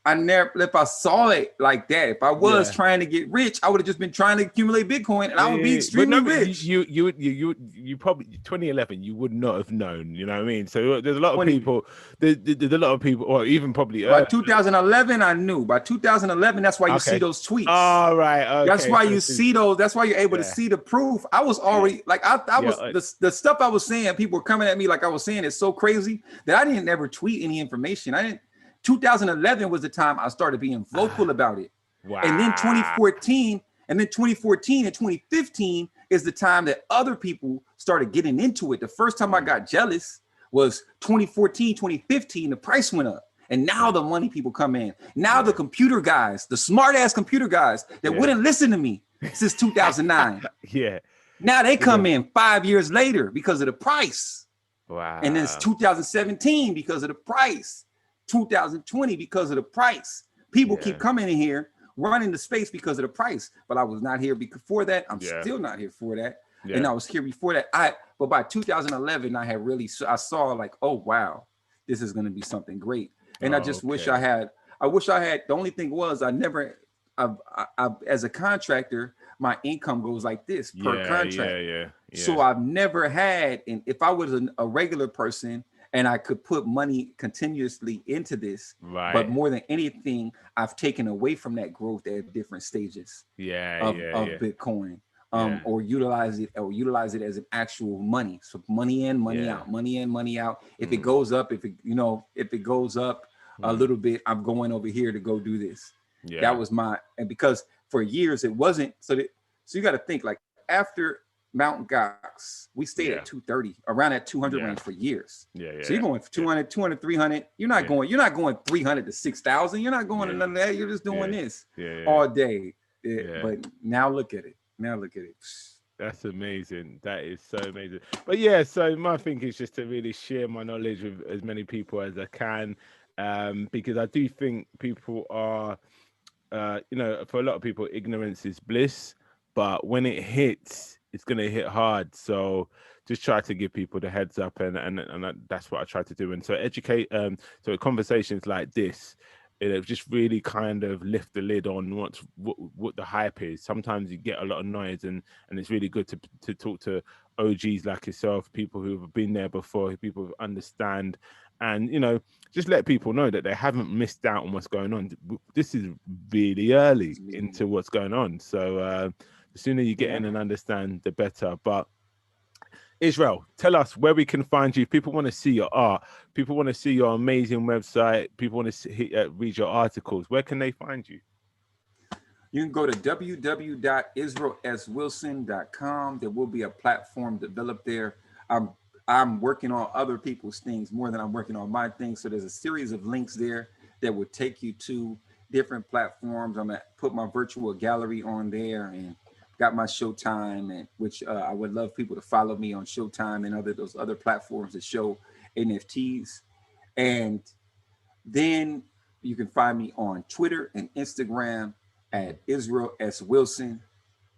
If I saw it like that, if I was trying to get rich, I would have just been trying to accumulate Bitcoin, and I would be extremely rich. You probably 2011, you would not have known. You know what I mean? So there's a lot of people. There's a lot of people, or even probably by 2011, I knew. By 2011, that's why you see those tweets. All right. Okay. That's why you see those. That's why you're able to see the proof. I was already the stuff I was saying. People were coming at me like I was saying it's so crazy that I didn't ever tweet any information. 2011 was the time I started being vocal about it. Wow. And then 2014 and 2015 is the time that other people started getting into it. The first time I got jealous was 2014, 2015, the price went up. And now the money people come in. Now the computer guys, the smart ass computer guys that wouldn't listen to me since 2009. Now they come in 5 years later because of the price. Wow. And then it's 2017 because of the price. 2020 because of the price. People keep coming in here, running the space because of the price. But I was not here before that. I'm still not here for that. And I was here before that. But by 2011, I saw like, oh wow, this is going to be something great. And I just wish I had. The only thing was I as a contractor, my income goes like this per contract. So I've never had, and if I was a regular person and I could put money continuously into this, but more than anything, I've taken away from that growth at different stages of Bitcoin, or utilize it as an actual money. So money in, money out, money in, money out. If it goes up, if it goes up a little bit, I'm going over here to go do this. That was and because for years it wasn't, so you got to think, like after Mount Gox, we stayed at 230, around that 200 range for years. So you're going for 200, 200, 300. You're not going 300 to 6,000. You're not going to none of that. You're just doing this all day. But now look at it. That's amazing. That is so amazing. But so my thing is just to really share my knowledge with as many people as I can, because I do think people are, for a lot of people, ignorance is bliss. But when it hits, it's going to hit hard. So just try to give people the heads up, and that's what I try to do. And so educate, so conversations like this it just really kind of lift the lid on what the hype is. Sometimes you get a lot of noise, and it's really good to talk to OGs like yourself, people who have been there before, people who understand, and just let people know that they haven't missed out on what's going on. This is really early into what's going on, so the sooner you get in and understand, the better. But Israel, tell us where we can find you. If people want to see your art, people want to see your amazing website, people want to read your articles, where can they find you? You can go to www.israelswilson.com. There will be a platform developed there. I'm working on other people's things more than I'm working on my things. So there's a series of links there that will take you to different platforms. I'm gonna put my virtual gallery on there, and got my Showtime, and which I would love people to follow me on Showtime and those other platforms that show NFTs. And then you can find me on Twitter and Instagram at Israel S. Wilson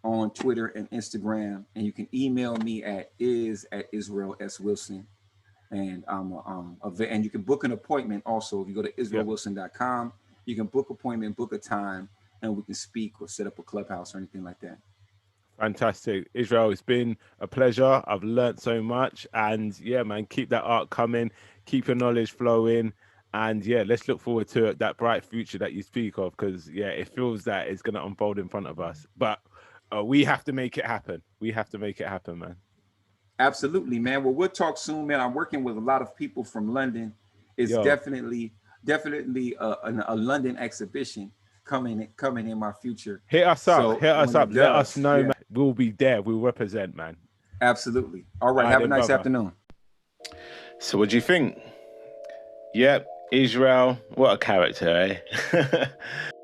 on Twitter and Instagram. And you can email me at Israel S. Wilson. And and you can book an appointment also. If you go to israelwilson.com, you can book appointment, book a time, and we can speak or set up a clubhouse or anything like that. Fantastic. Israel, it's been a pleasure. I've learned so much, and yeah, man, keep that art coming, keep your knowledge flowing, and yeah, let's look forward to that bright future that you speak of, because yeah, it feels that it's going to unfold in front of us, but we have to make it happen. We have to make it happen, man. Absolutely, man. Well, we'll talk soon, man. I'm working with a lot of people from London. It's definitely a London exhibition coming in my future. Hit us up. So Hit us up. Let us know, man. Yeah. We'll be there. We'll represent, man. Absolutely. All right. Have a nice afternoon. So what do you think? Yep, Israel, what a character, eh?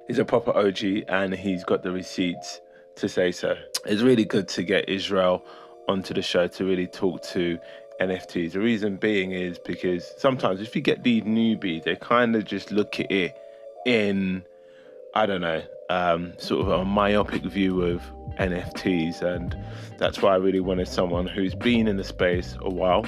He's a proper OG, and he's got the receipts to say so. It's really good to get Israel onto the show to really talk to NFTs. The reason being is because sometimes if you get these newbies, they kind of just look at it in, I don't know, sort of a myopic view of NFTs, and that's why I really wanted someone who's been in the space a while,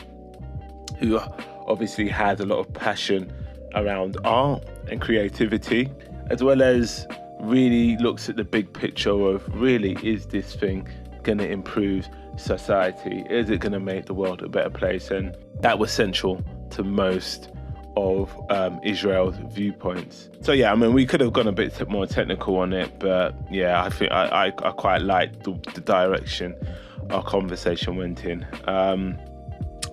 who obviously has a lot of passion around art and creativity, as well as really looks at the big picture of really, is this thing going to improve society? Is it going to make the world a better place? And that was central to most of Israel's viewpoints. So yeah, I mean, we could have gone a bit more technical on it, but yeah, I think I quite liked the direction our conversation went in.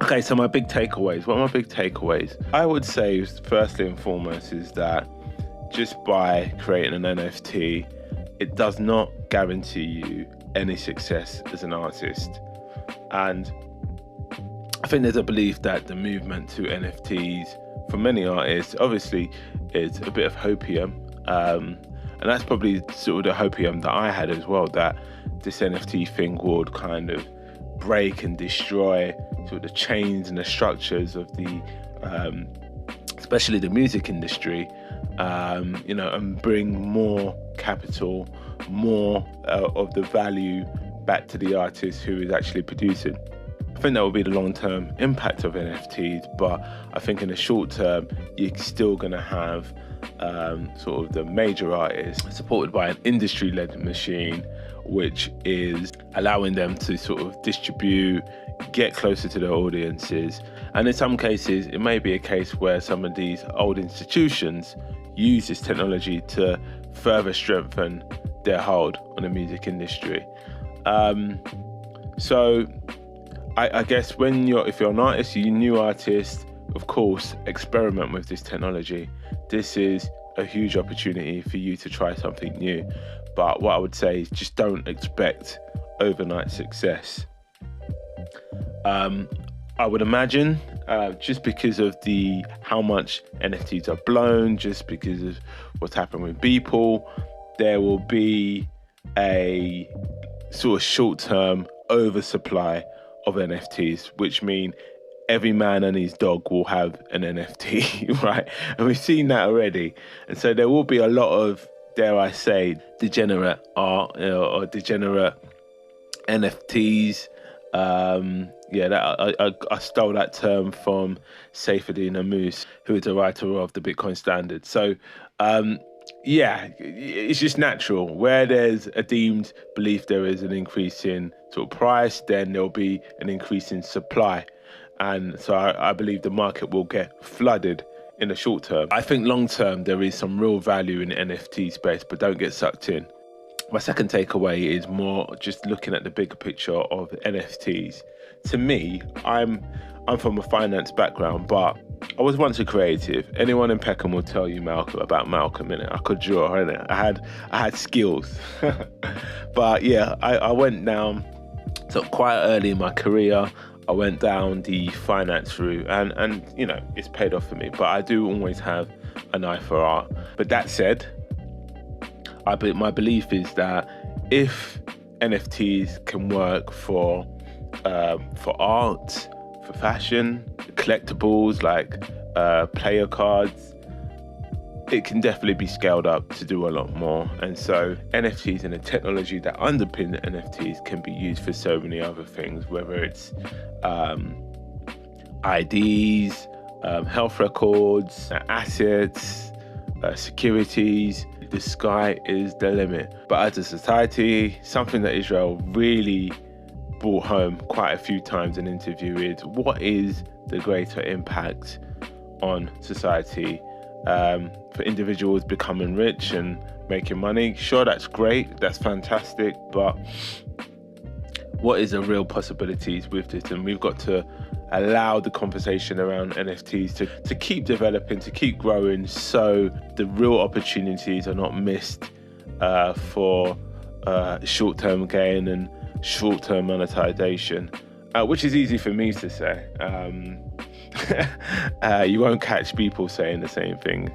Okay, so my big takeaways. What are my big takeaways? I would say, firstly and foremost, is that just by creating an NFT, it does not guarantee you any success as an artist. And I think there's a belief that the movement to NFTs for many artists obviously is a bit of hopium, and that's probably sort of the hopium that I had as well, that this NFT thing would kind of break and destroy sort of the chains and the structures of the especially the music industry, and bring more capital, more of the value back to the artist who is actually producing. I think that will be the long-term impact of NFTs, but I think in the short term, you're still going to have sort of the major artists supported by an industry-led machine, which is allowing them to sort of distribute, get closer to their audiences. And in some cases, it may be a case where some of these old institutions use this technology to further strengthen their hold on the music industry. So I guess if you're an artist, you're a new artist, of course, experiment with this technology. This is a huge opportunity for you to try something new. But what I would say is just don't expect overnight success. I would imagine just because of how much NFTs are blown, just because of what's happened with Beeple, there will be a sort of short-term oversupply of NFTs, which mean every man and his dog will have an NFT, right? And we've seen that already. And so there will be a lot of, dare I say, degenerate art or degenerate NFTs. I stole that term from Saifedean Ammous, who is a writer of the Bitcoin Standard. So Yeah, it's just natural. Where there's a deemed belief there is an increase in sort of price, then there'll be an increase in supply. And so I believe the market will get flooded in the short term. I think long term, there is some real value in the NFT space, but don't get sucked in. My second takeaway is more just looking at the bigger picture of NFTs. To me, I'm from a finance background, but I was once a creative. Anyone in Peckham will tell you about Malcolm, innit? I could draw, innit? I had skills. But yeah, I went down, so quite early in my career, I went down the finance route, and you know, it's paid off for me. But I do always have an eye for art. But that said, my belief is that if NFTs can work for art, for fashion, collectibles like player cards, it can definitely be scaled up to do a lot more. And so NFTs and the technology that underpin the NFTs can be used for so many other things, whether it's IDs, health records, assets, securities. The sky is the limit. But as a society, something that Israel really brought home quite a few times in interview is, what is the greater impact on society? For individuals becoming rich and making money, sure, that's great, that's fantastic, but what is the real possibilities with this? And we've got to allow the conversation around NFTs to keep developing, to keep growing, so the real opportunities are not missed for short-term gain and short-term monetization, which is easy for me to say. You won't catch people saying the same thing,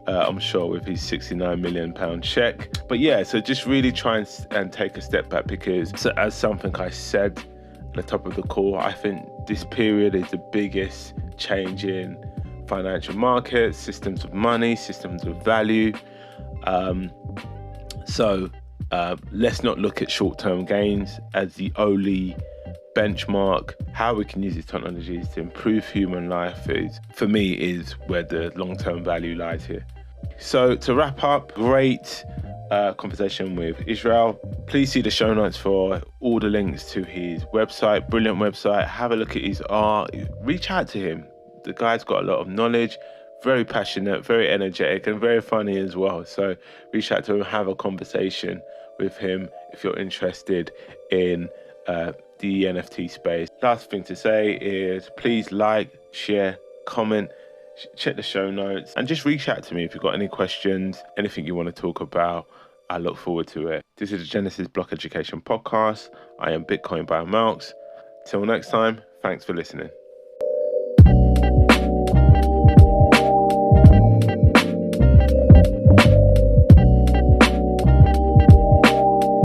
I'm sure, with his £69 million check. But yeah, so just really try and take a step back, because as something I said at the top of the call, I think this period is the biggest change in financial markets, systems of money, systems of value. So let's not look at short-term gains as the only benchmark. How we can use these technologies to improve human life is, for me, is where the long-term value lies here. So to wrap up, great conversation with Israel. Please see the show notes for all the links to his website, brilliant website. Have a look at his art, reach out to him. The guy's got a lot of knowledge, very passionate, very energetic, and very funny as well. So reach out to him, have a conversation with him if you're interested in the NFT space. Last thing to say is, please like, share, comment, check the show notes, and just reach out to me if you've got any questions, anything you want to talk about. I look forward to it. This is the Genesis Block Education Podcast. I am Bitcoin by Malks. Till next time, thanks for listening.